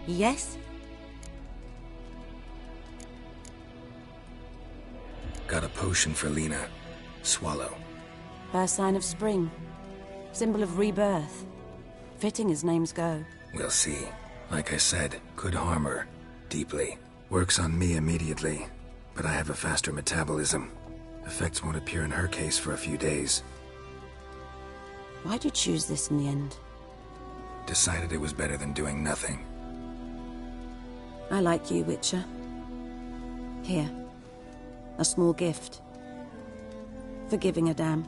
Yes? Got a potion for Lena. Swallow. First sign of spring. Symbol of rebirth. Fitting as names go. We'll see. Like I said, could harm her. Deeply. Works on me immediately. But I have a faster metabolism. Effects won't appear in her case for a few days. Why'd you choose this in the end? Decided it was better than doing nothing. I like you, Witcher. Here. A small gift. For giving a damn.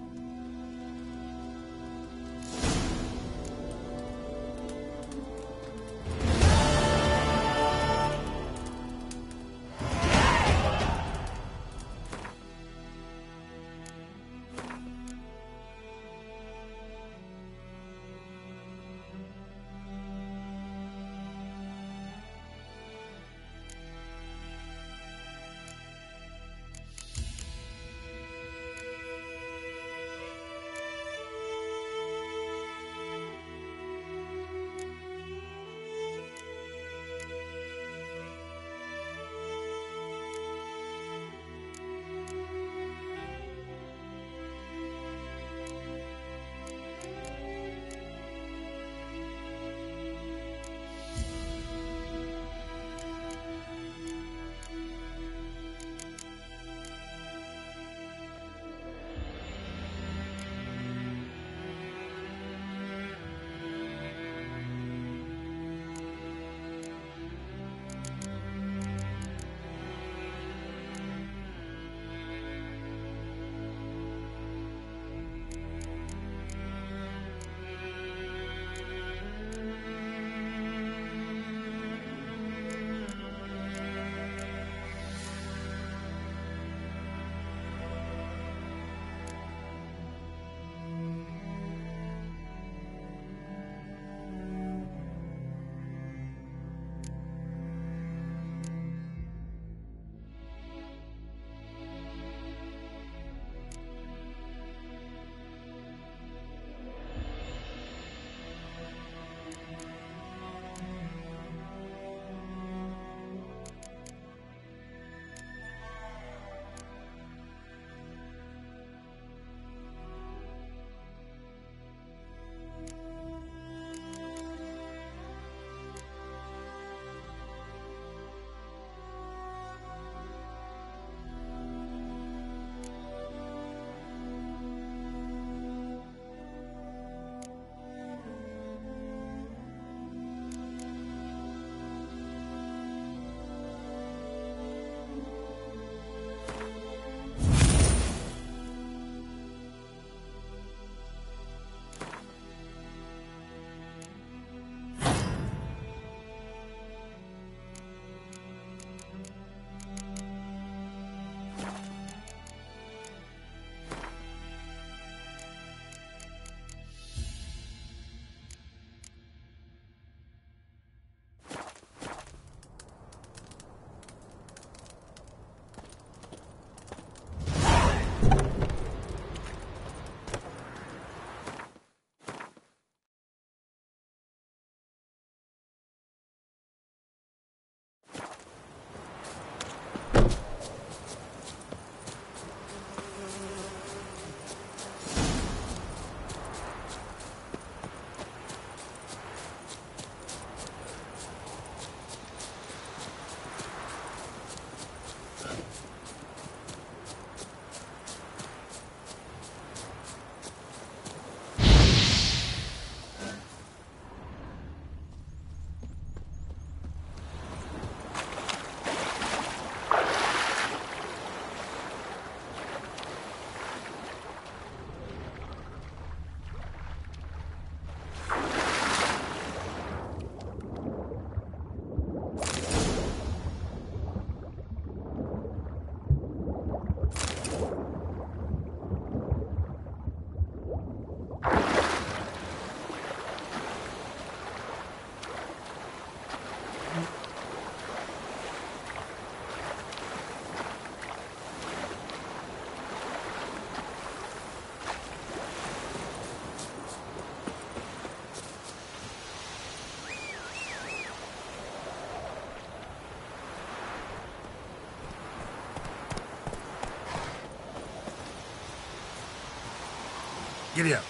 Giddy up.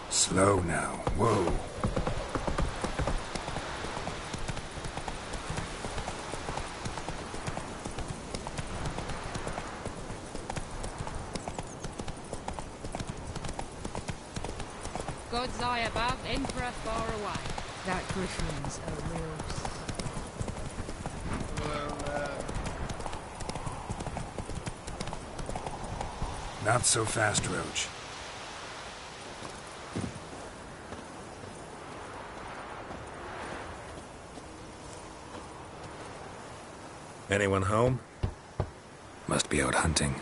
Slow now. Whoa. God's eye above, Emperor far away. That Griffin's a real... Not so fast, Roach. Anyone home? Must be out hunting.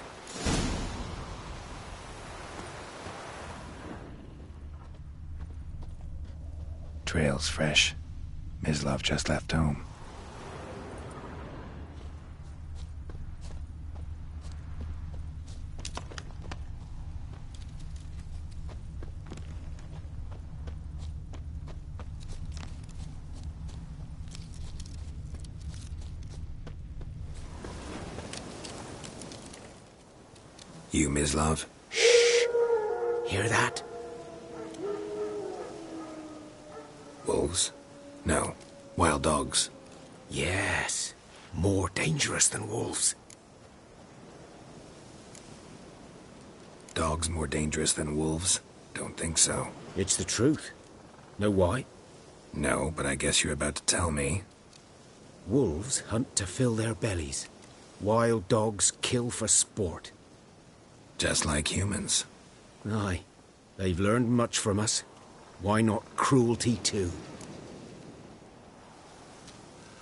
Trail's fresh. Mislav just left home. You, Mislav? Hear that? Wolves? No. Wild dogs. Yes. More dangerous than wolves. Dogs more dangerous than wolves? Don't think so. It's the truth. Know why? No, but I guess you're about to tell me. Wolves hunt to fill their bellies. Wild dogs kill for sport. Just like humans. Aye. They've learned much from us. Why not cruelty too?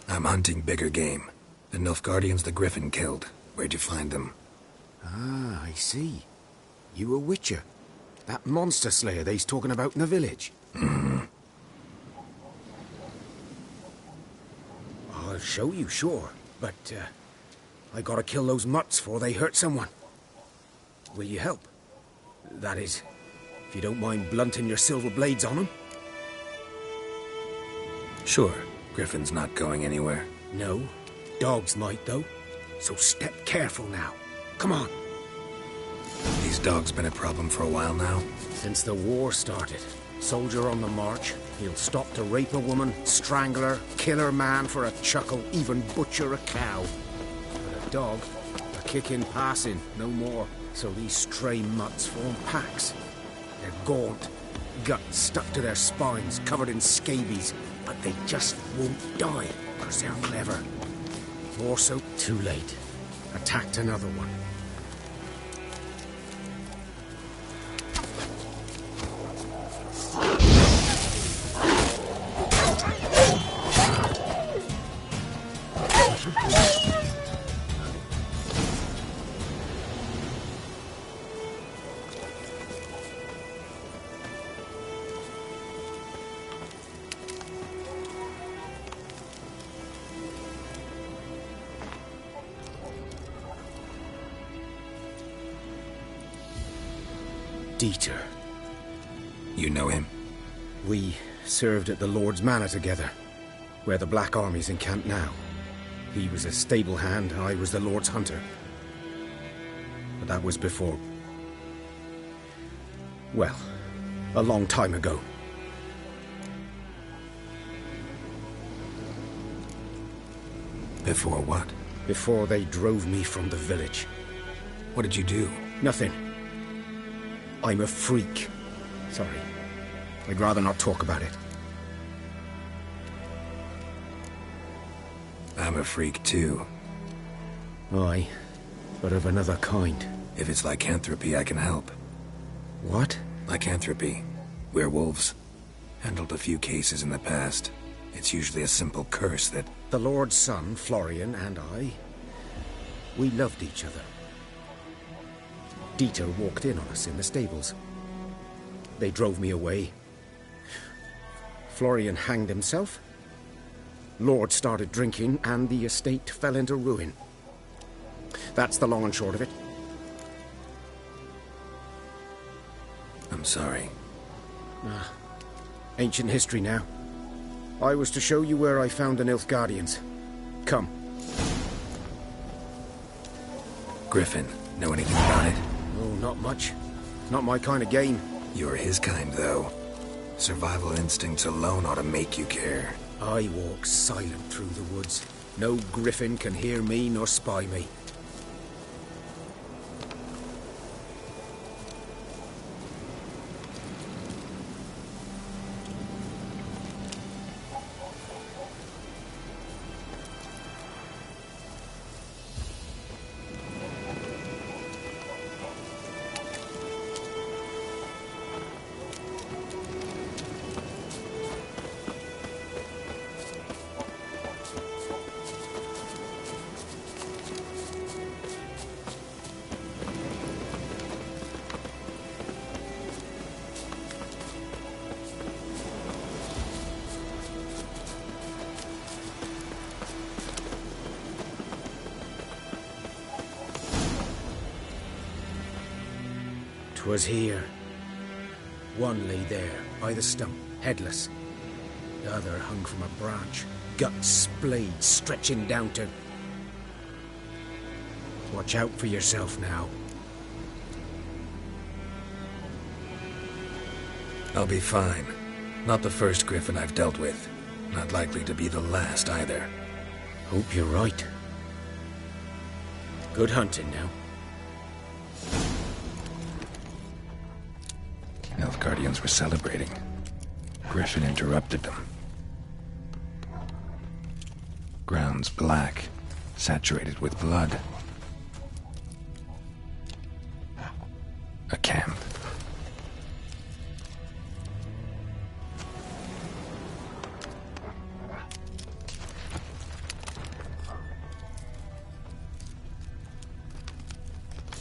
I'm hunting bigger game. The Nilfgaardians the Griffin killed. Where'd you find them? Ah, I see. You a witcher. That monster slayer they's talking about in the village. Mm-hmm. I'll show you, sure. But, I gotta kill those mutts before they hurt someone. Will you help? That is, if you don't mind blunting your silver blades on them. Sure. Griffin's not going anywhere. No. Dogs might, though. So step careful now. Come on. These dogs been a problem for a while now? Since the war started. Soldier on the march. He'll stop to rape a woman, strangle her, kill her man for a chuckle, even butcher a cow. But a dog, a kick in passing, no more. So these stray mutts form packs. They're gaunt, guts stuck to their spines, covered in scabies, but they just won't die, because they're clever. More so, too late. Attacked another one. Dieter. You know him? We served at the Lord's Manor together, where the Black Army's encamped now. He was a stable hand, I was the Lord's hunter. But that was before... well, a long time ago. Before what? Before they drove me from the village. What did you do? Nothing. I'm a freak. Sorry. I'd rather not talk about it. I'm a freak too. Aye, but of another kind. If it's lycanthropy, I can help. What? Lycanthropy. Werewolves. Handled a few cases in the past. It's usually a simple curse that... The Lord's son, Florian, and I... we loved each other. Dieter walked in on us in the stables. They drove me away. Florian hanged himself. Lord started drinking, and the estate fell into ruin. That's the long and short of it. I'm sorry. Ancient history now. I was to show you where I found the Nilfgaardians. Come. Griffin, know anything about it? Oh, not much. Not my kind of game. You're his kind, though. Survival instincts alone ought to make you care. I walk silent through the woods. No griffin can hear me nor spy me. Was here. One lay there, by the stump, headless. The other hung from a branch, guts splayed, stretching down to... Watch out for yourself now. I'll be fine. Not the first griffin I've dealt with. Not likely to be the last, either. Hope you're right. Good hunting now. Guardians were celebrating. Griffin interrupted them. Ground's black, saturated with blood. A camp.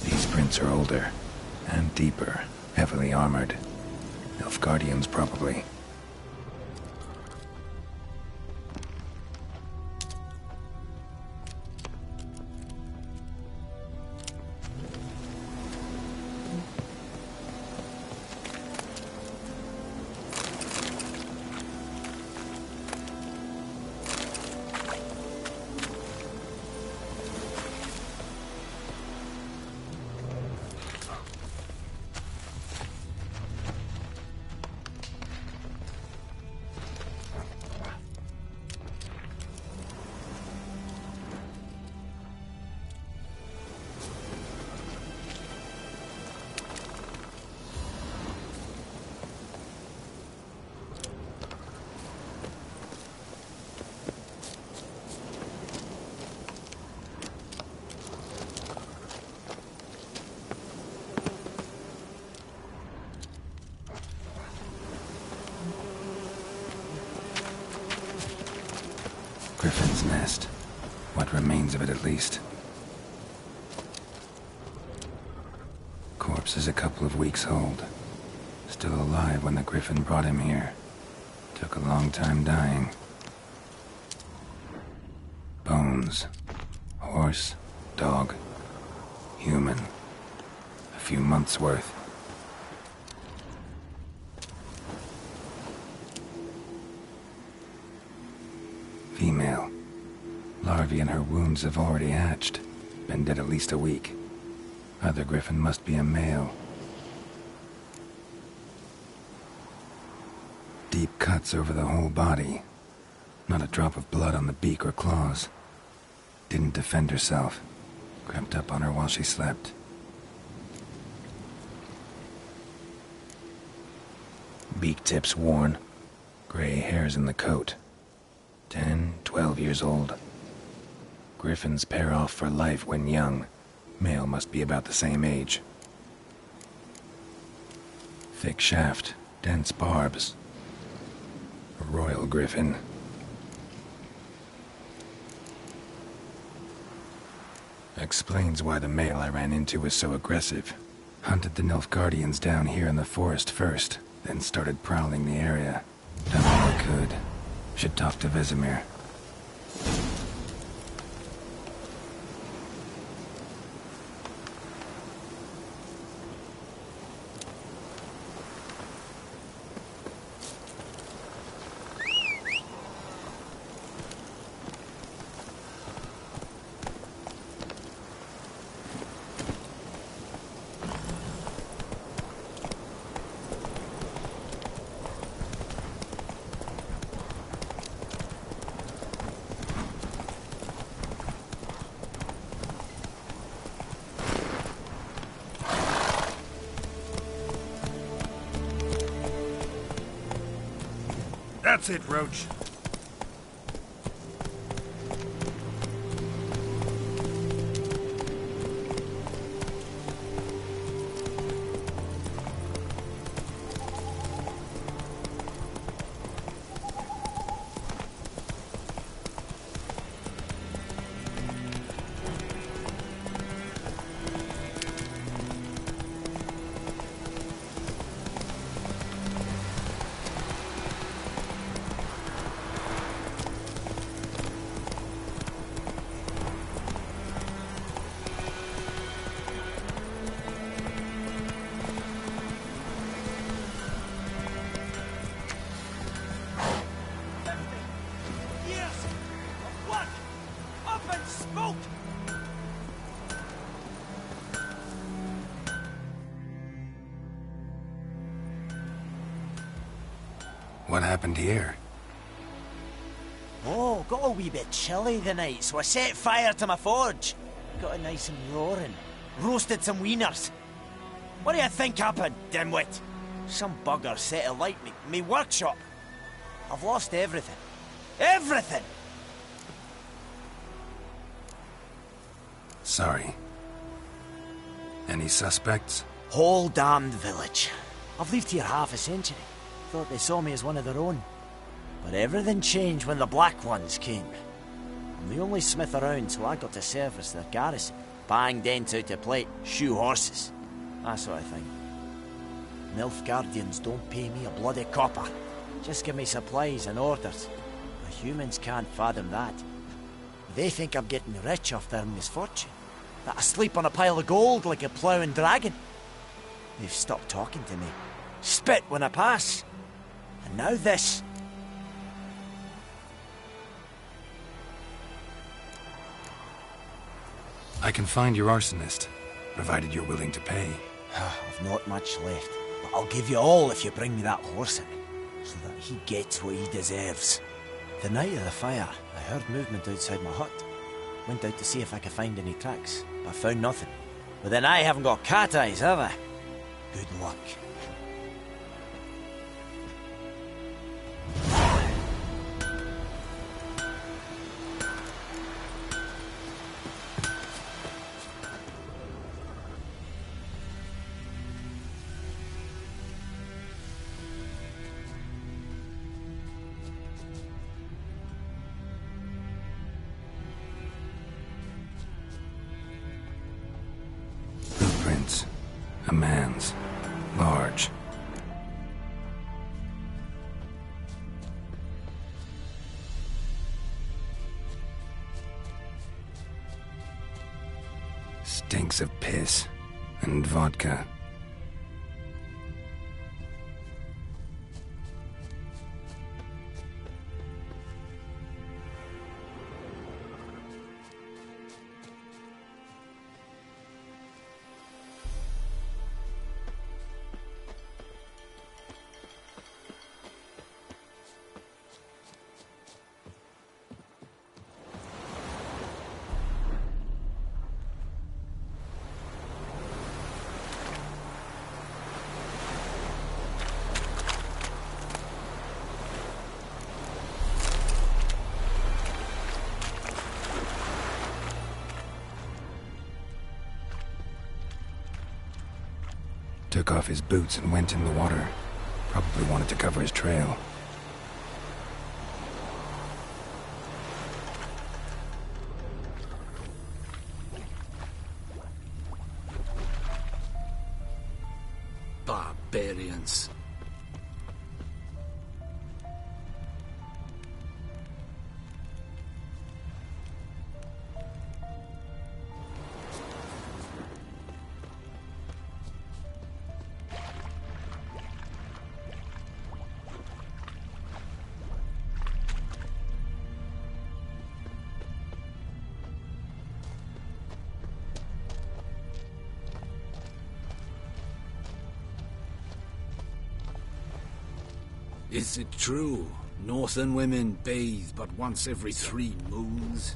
These prints are older and deeper, heavily armored. Guardians, probably. Griffin's nest. What remains of it, at least. Corpse is a couple of weeks old. Still alive when the Griffin brought him here. Took a long time dying. Bones. Horse, dog, human. A few months' worth. Female. Larvae in her wounds have already hatched. Been dead at least a week. Other Griffin must be a male. Deep cuts over the whole body. Not a drop of blood on the beak or claws. Didn't defend herself. Crept up on her while she slept. Beak tips worn. Gray hairs in the coat. 10, 12 years old. Griffins pair off for life when young. Male must be about the same age. Thick shaft, dense barbs. A royal griffin. Explains why the male I ran into was so aggressive. Hunted the Nilfgaardians down here in the forest first, then started prowling the area. Done all I could. Should talk to Vesemir. That's it, Roach. What happened here? Oh, got a wee bit chilly the night, so I set fire to my forge. Got it nice and roaring. Roasted some wieners. What do you think happened, dimwit? Some bugger set alight me workshop. I've lost everything. Everything! Sorry. Any suspects? Whole damned village. I've lived here half a century. Thought they saw me as one of their own. But everything changed when the Black Ones came. I'm the only smith around, so I got to service their garrison. Bang dents out to plate, shoe horses. That sort of thing. Nilfgaardians don't pay me a bloody copper. Just give me supplies and orders. The humans can't fathom that. They think I'm getting rich off their misfortune. That I sleep on a pile of gold like a ploughing dragon. They've stopped talking to me. Spit when I pass. And now this. I can find your arsonist, provided you're willing to pay. I've not much left, but I'll give you all if you bring me that horse in, so that he gets what he deserves. The night of the fire, I heard movement outside my hut. Went out to see if I could find any tracks, but I found nothing. But then I haven't got cat eyes, have I? Good luck. Footprints. A man's. Large. Stinks of piss and vodka. Took off his boots and went in the water. Probably wanted to cover his trail. Barbarians. Is it true? Northern women bathe but once every 3 moons?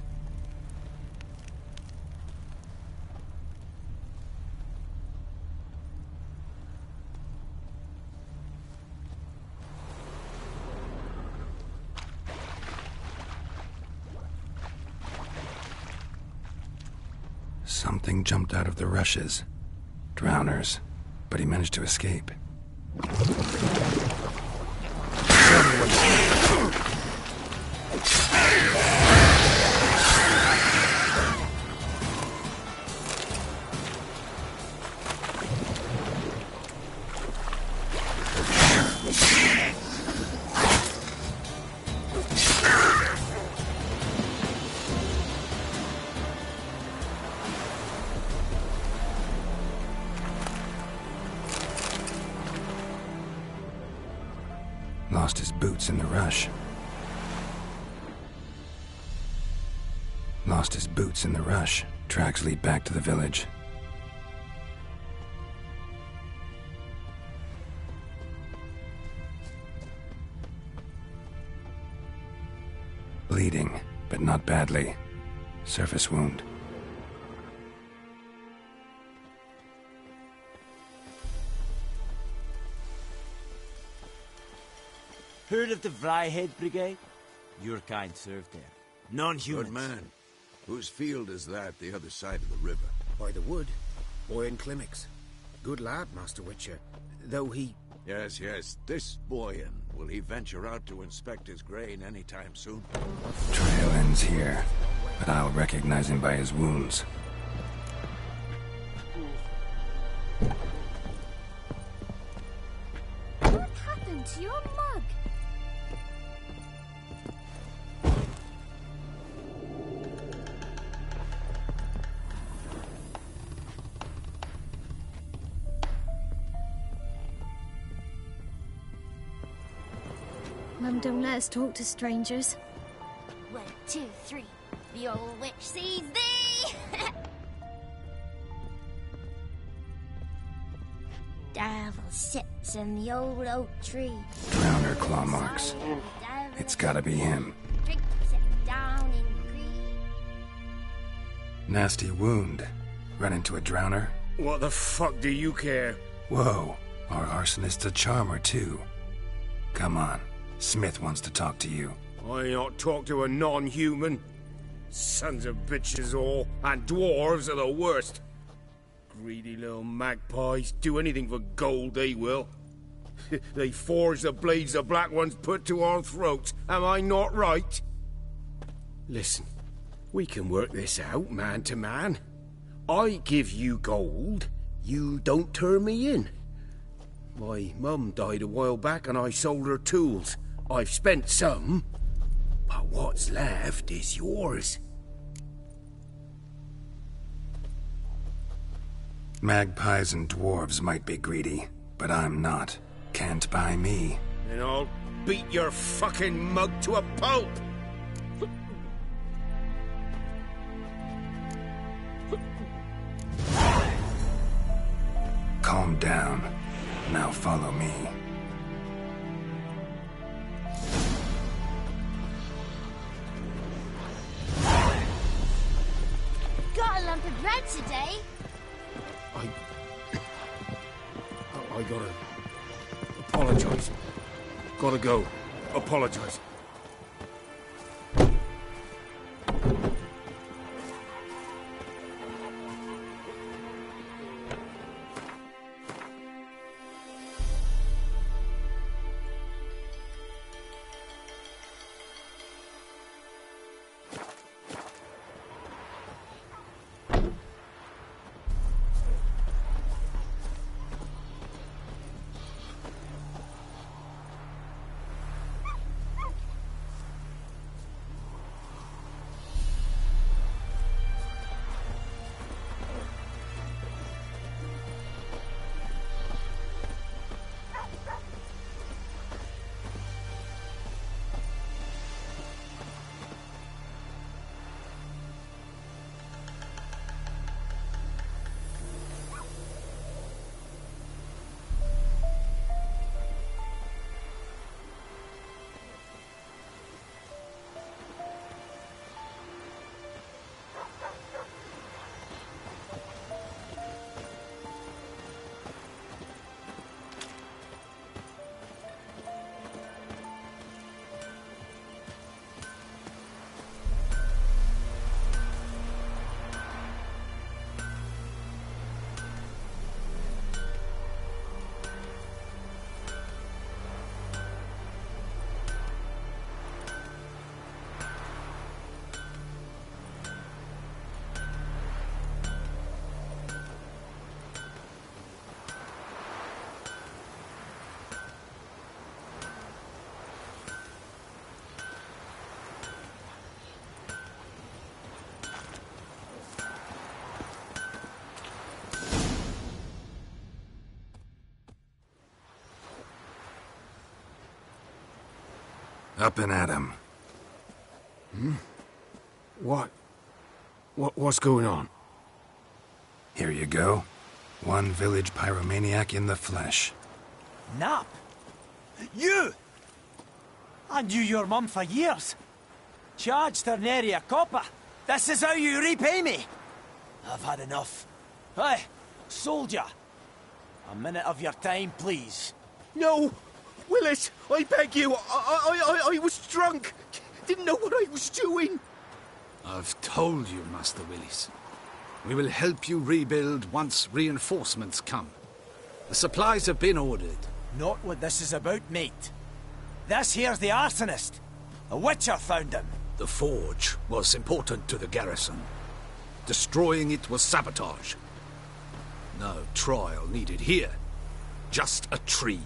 Something jumped out of the rushes. Drowners. But he managed to escape. Lost his boots in the rush. Lost his boots in the rush. Tracks lead back to the village. Bleeding, but not badly. Surface wound. Heard of the Vryhead Brigade? Your kind served there. Non-humans. Good man. Whose field is that, the other side of the river? By the wood. Boy in Climmix. Good lad, Master Witcher. Though he... Yes, yes. This Boyan. Will he venture out to inspect his grain anytime soon? Trail ends here, but I'll recognize him by his wounds. What happened to your mug? Mum don't let us talk to strangers. 1, 2, 3. The old witch sees thee! Devil sits in the old oak tree. Drowner claw marks. It's gotta be him. Drinks it down in green. Nasty wound. Run into a drowner? What the fuck do you care? Whoa, our arsonist's a charmer too. Come on, Smith wants to talk to you. I not talk to a non-human. Sons of bitches all, and dwarves are the worst. Greedy little magpies, do anything for gold, they will. They forge the blades the Black Ones put to our throats, am I not right? Listen, we can work this out, man to man. I give you gold, you don't turn me in. My mum died a while back and I sold her tools. I've spent some, but what's left is yours. Magpies and dwarves might be greedy, but I'm not. Can't buy me. And I'll beat your fucking mug to a pulp! Calm down. Now follow me. Got a lump of bread today. I gotta... apologize. Gotta go. Apologize. Up and at 'em. What's going on? Here you go. One village pyromaniac in the flesh. Nap? You! I knew your mum for years. Charged her nary a copper. This is how you repay me. I've had enough. Hey, soldier. A minute of your time, please. No! Willis, I beg you. I was drunk. Didn't know what I was doing. I've told you, Master Willis. We will help you rebuild once reinforcements come. The supplies have been ordered. Not what this is about, mate. This here's the arsonist. A witcher found him. The forge was important to the garrison. Destroying it was sabotage. No trial needed here. Just a tree.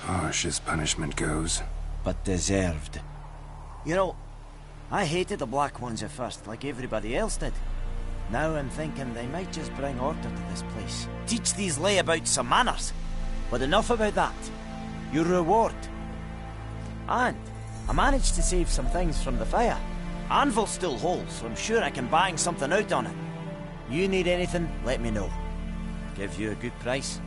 Harsh as punishment goes. But deserved. You know, I hated the Black Ones at first, like everybody else did. Now I'm thinking they might just bring order to this place. Teach these layabouts some manners. But enough about that. Your reward. And I managed to save some things from the fire. Anvil still holds, so I'm sure I can bang something out on it. You need anything, let me know. Give you a good price.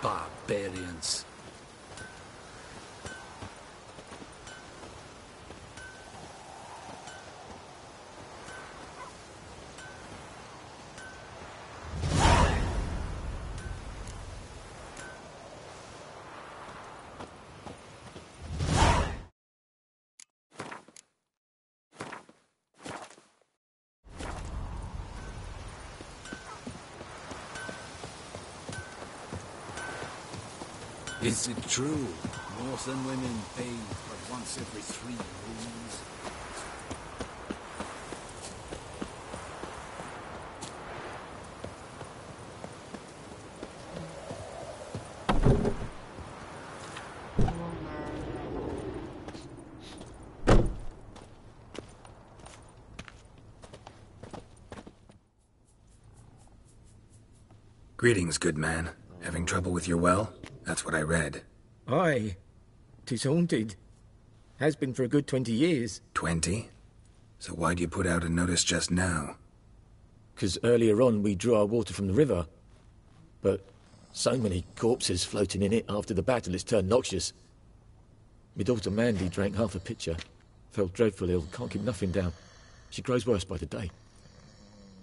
Barbarians. Is it true? Northern women bathe but once every 3 moons? Greetings, good man. Having trouble with your well? That's what I read. Aye. 'Tis haunted. Has been for a good 20 years. 20? So why'd you put out a notice just now? 'Cause earlier on we drew our water from the river. But so many corpses floating in it after the battle it's turned noxious. My daughter Mandy drank half a pitcher. Fell dreadful ill, can't keep nothing down. She grows worse by the day.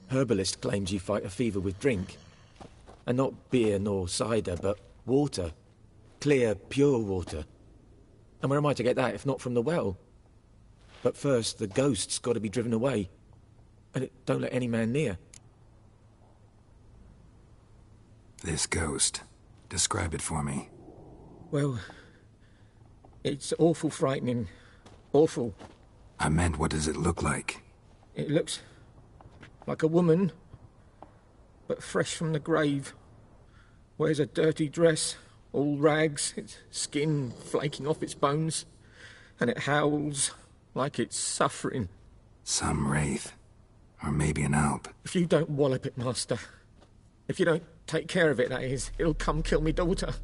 Herbalist claims you fight a fever with drink. And not beer nor cider, but water. Clear, pure water. And where am I to get that if not from the well? But first, the ghost's got to be driven away. And it don't let any man near. This ghost. Describe it for me. Well, it's awful frightening. Awful. I meant, what does it look like? It looks like a woman, but fresh from the grave. Wears a dirty dress, all rags, its skin flaking off its bones, and it howls like it's suffering. Some wraith. Or maybe an alp. If you don't wallop it, Master, if you don't take care of it, that is, it'll come kill me daughter.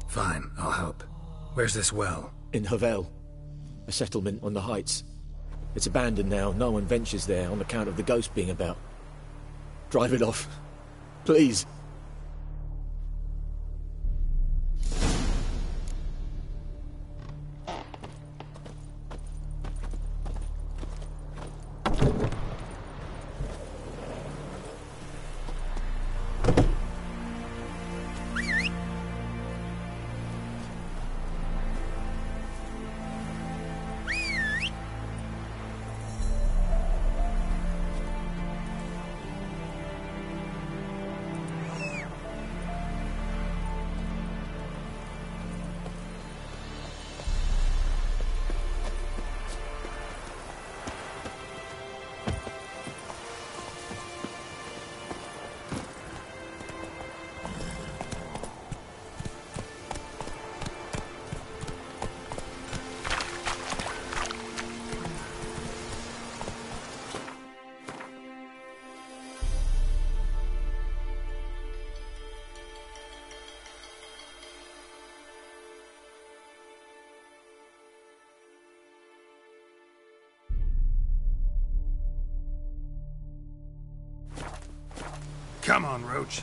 Fine, I'll help. Where's this well? In Havel, a settlement on the heights. It's abandoned now. No one ventures there on account of the ghost being about. Drive it off, please. Come on, Roach.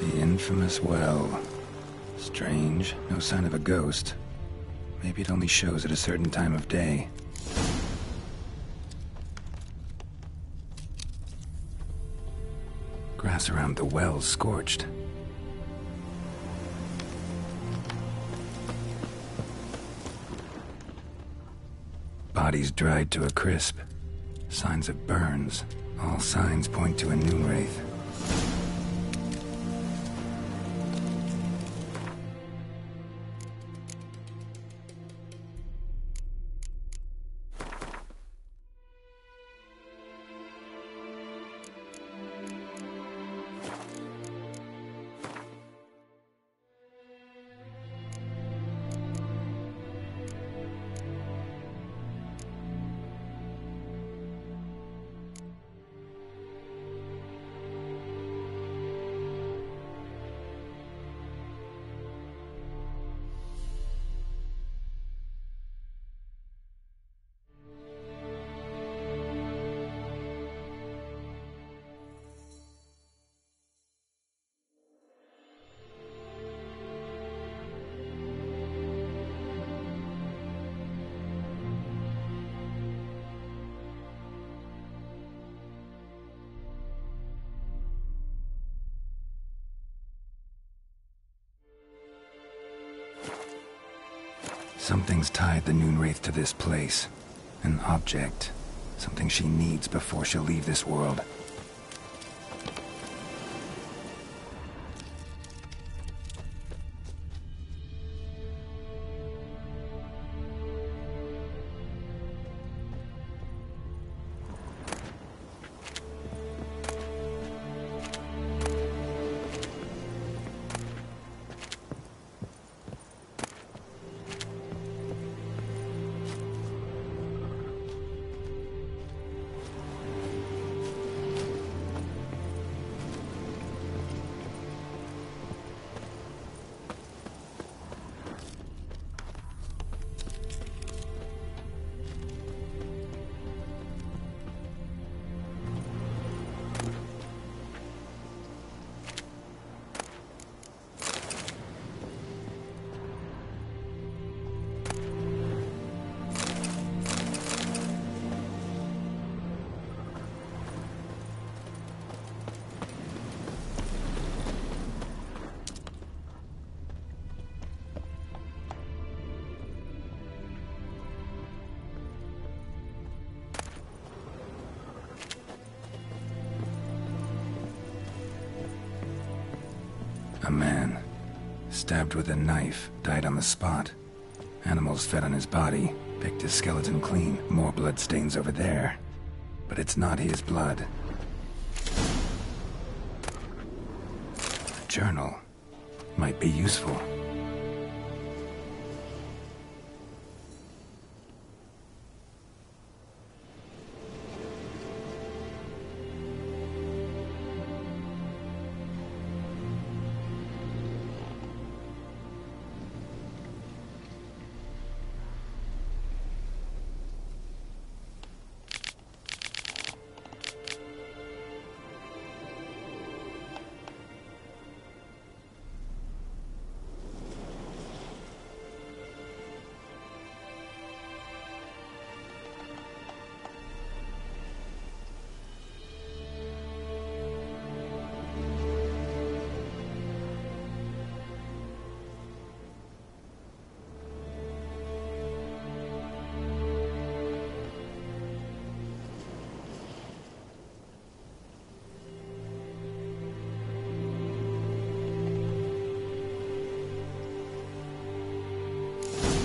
The infamous well. Strange, no sign of a ghost. Maybe it only shows at a certain time of day. Grass around the well's scorched. Bodies dried to a crisp. Signs of burns. All signs point to a new wraith. Something's tied the Noonwraith to this place. An object. Something she needs before she'll leave this world. A man, stabbed with a knife, died on the spot. Animals fed on his body, picked his skeleton clean. More bloodstains over there. But it's not his blood. A journal might be useful.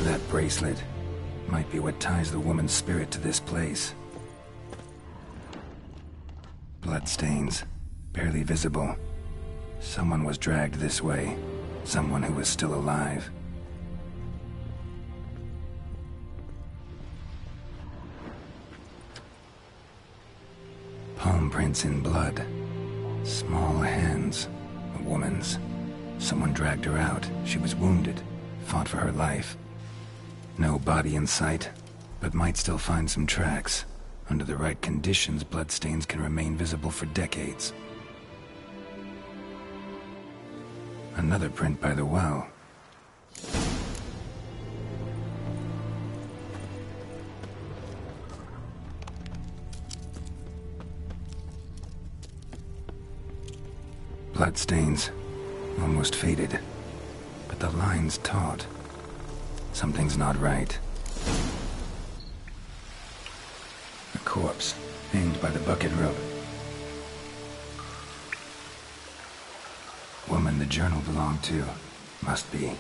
That bracelet might be what ties the woman's spirit to this place. Bloodstains, barely visible. Someone was dragged this way. Someone who was still alive. Palm prints in blood. Small hands. A woman's. Someone dragged her out. She was wounded. Fought for her life. No body in sight, but might still find some tracks. Under the right conditions, bloodstains can remain visible for decades. Another print by the well. Bloodstains, almost faded, but the line's taut. Something's not right. A corpse, hanged by the bucket rope. Woman the journal belonged to. Must be.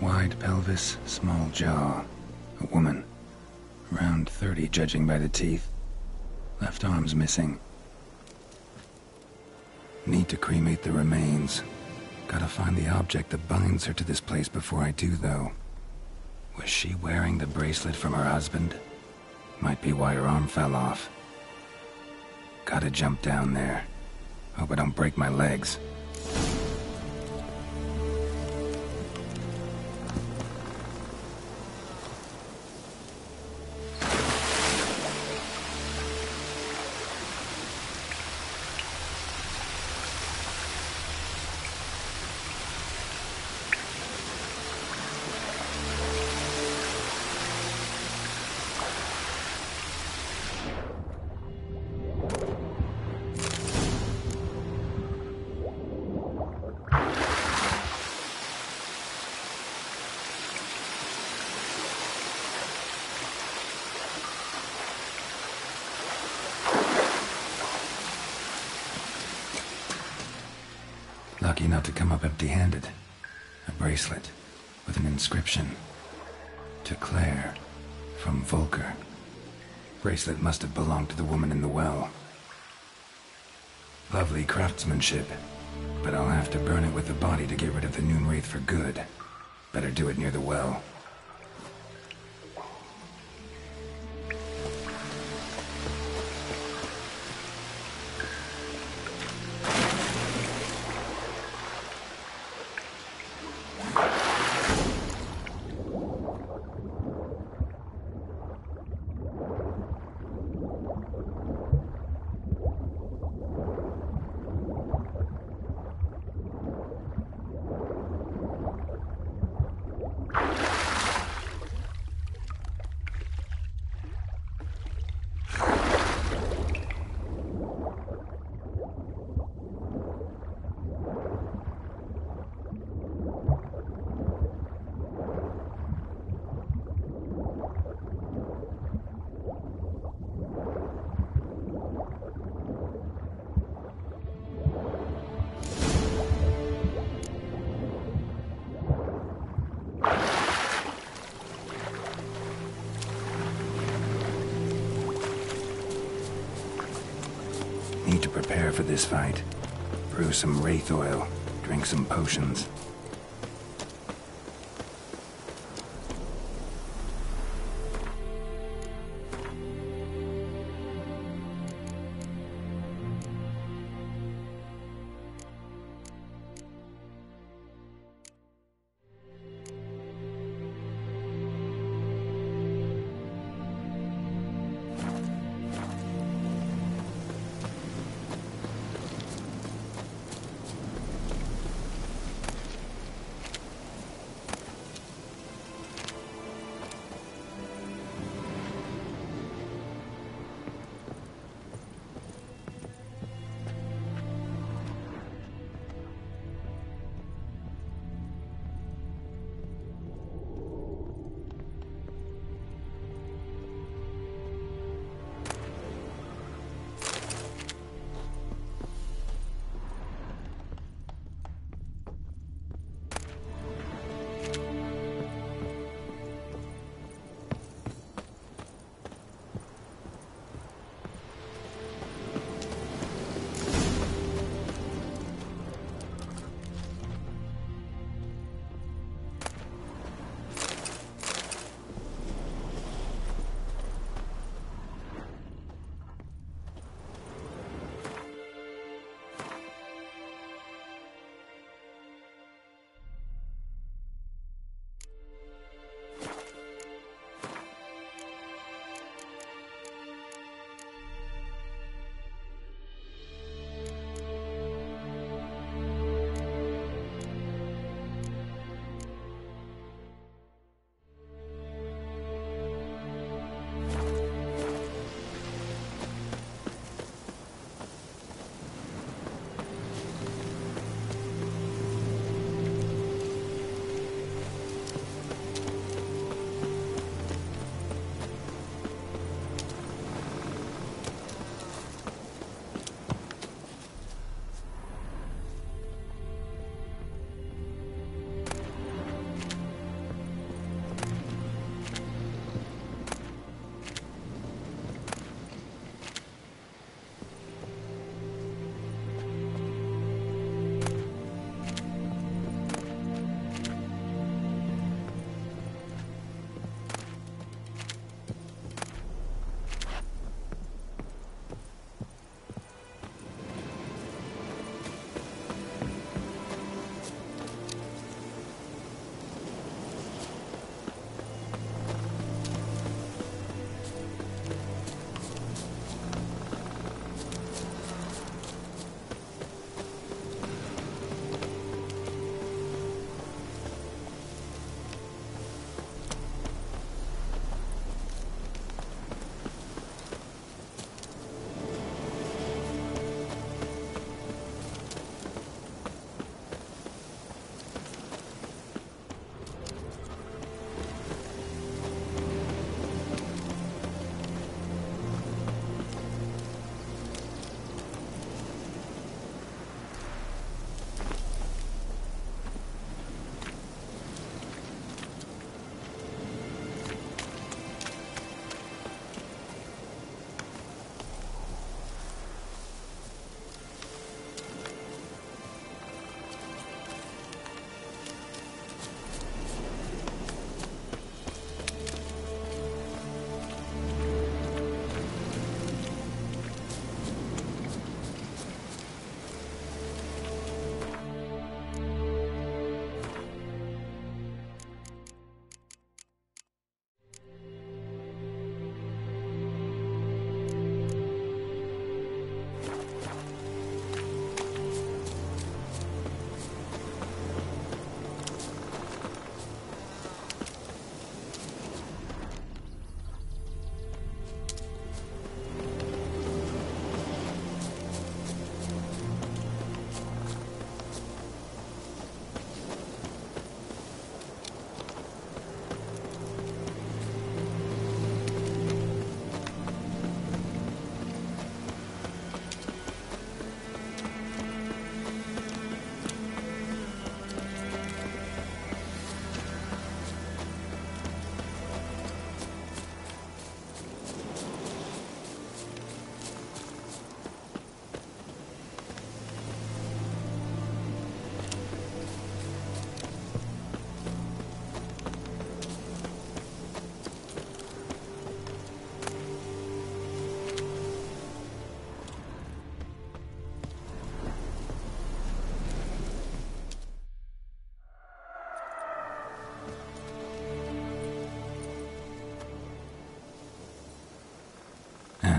Wide pelvis, small jaw. A woman. Around 30, judging by the teeth. Left arm's missing. Need to cremate the remains. Gotta find the object that binds her to this place before I do, though. Was she wearing the bracelet from her husband? Might be why her arm fell off. Gotta jump down there. Hope I don't break my legs. Lucky not to come up empty-handed. A bracelet with an inscription. To Claire, from Volker. Bracelet must have belonged to the woman in the well. Lovely craftsmanship, but I'll have to burn it with the body to get rid of the Noon Wraith for good. Better do it near the well. Need to prepare for this fight. Brew some wraith oil, drink some potions.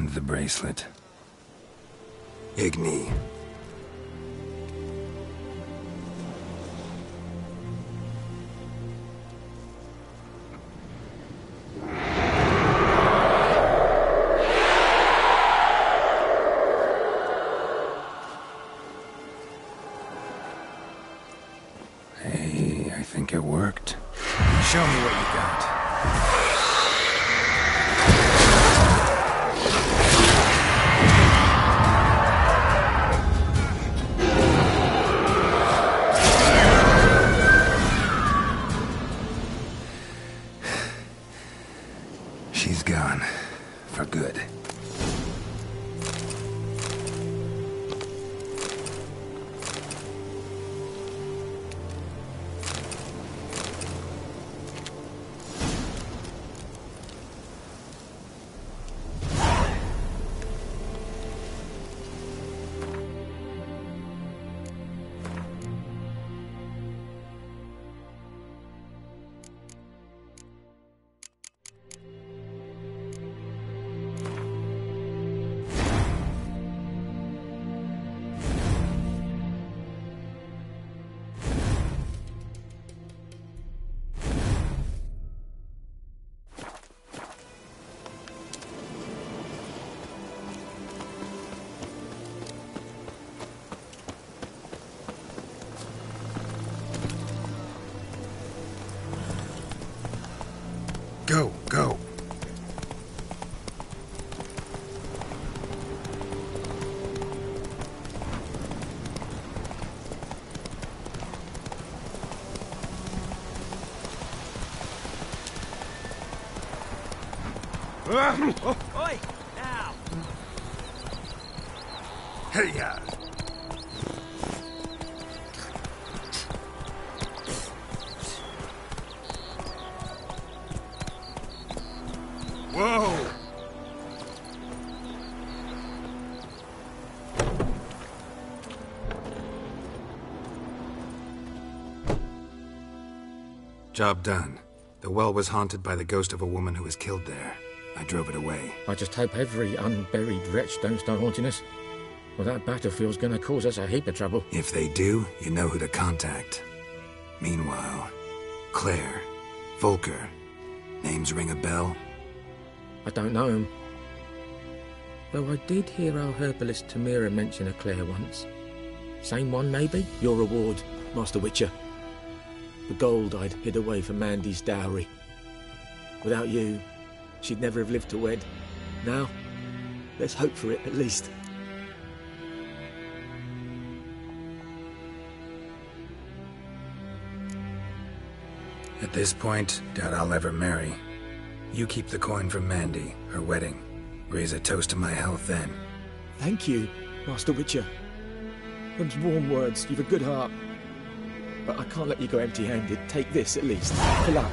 And the bracelet. Igni. Hey, I think it worked. Show me what you got. She's gone. For good. Go, go. Oi! Now! Hey-ya! Whoa! Job done. The well was haunted by the ghost of a woman who was killed there. I drove it away. I just hope every unburied wretch don't start haunting us. Well, that battlefield's gonna cause us a heap of trouble. If they do, you know who to contact. Meanwhile, Claire, Volker, names ring a bell? I don't know him. Though I did hear our herbalist Tamira mention a Claire once. Same one, maybe? Your reward, Master Witcher. The gold I'd hid away for Mandy's dowry. Without you, she'd never have lived to wed. Now, let's hope for it, at least. At this point, doubt I'll ever marry. You keep the coin from Mandy, her wedding. Raise a toast to my health then. Thank you, Master Witcher. Them's warm words, you've a good heart. But I can't let you go empty-handed. Take this, at least. Fill up.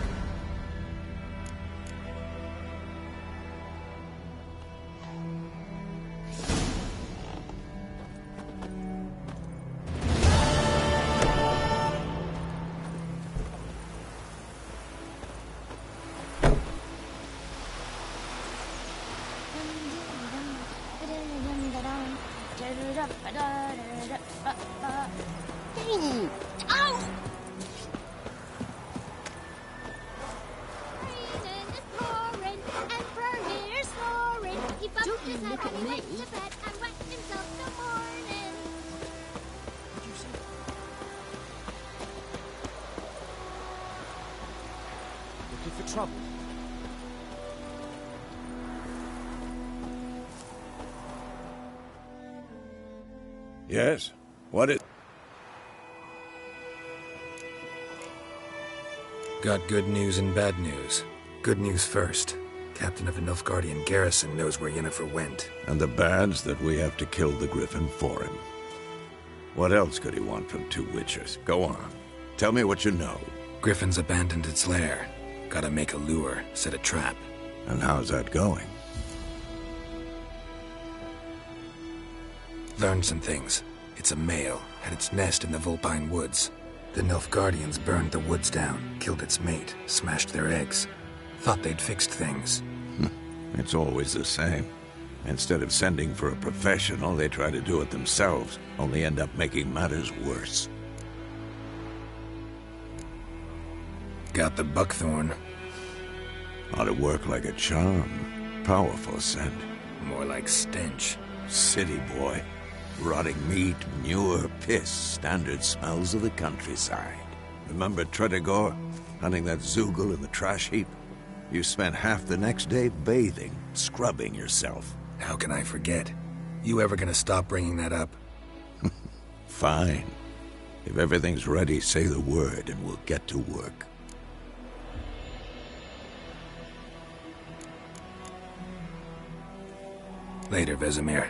Trouble. Yes? What is... Got good news and bad news. Good news first. Captain of the Nilfgaardian garrison knows where Yennefer went. And the bad's that we have to kill the Griffin for him. What else could he want from two Witchers? Go on. Tell me what you know. Griffin's abandoned its lair. Gotta make a lure, set a trap. And how's that going? Learned some things. It's a male, had its nest in the Vulpine Woods. The Nilfgaardians burned the woods down, killed its mate, smashed their eggs. Thought they'd fixed things. It's always the same. Instead of sending for a professional, they try to do it themselves, only end up making matters worse. Got the buckthorn. Ought to work like a charm. Powerful scent. More like stench. City boy. Rotting meat, manure, piss, standard smells of the countryside. Remember Tretogor? Hunting that Zoogle in the trash heap? You spent half the next day bathing, scrubbing yourself. How can I forget? You ever gonna stop bringing that up? Fine. If everything's ready, say the word and we'll get to work. Later, Vesemir.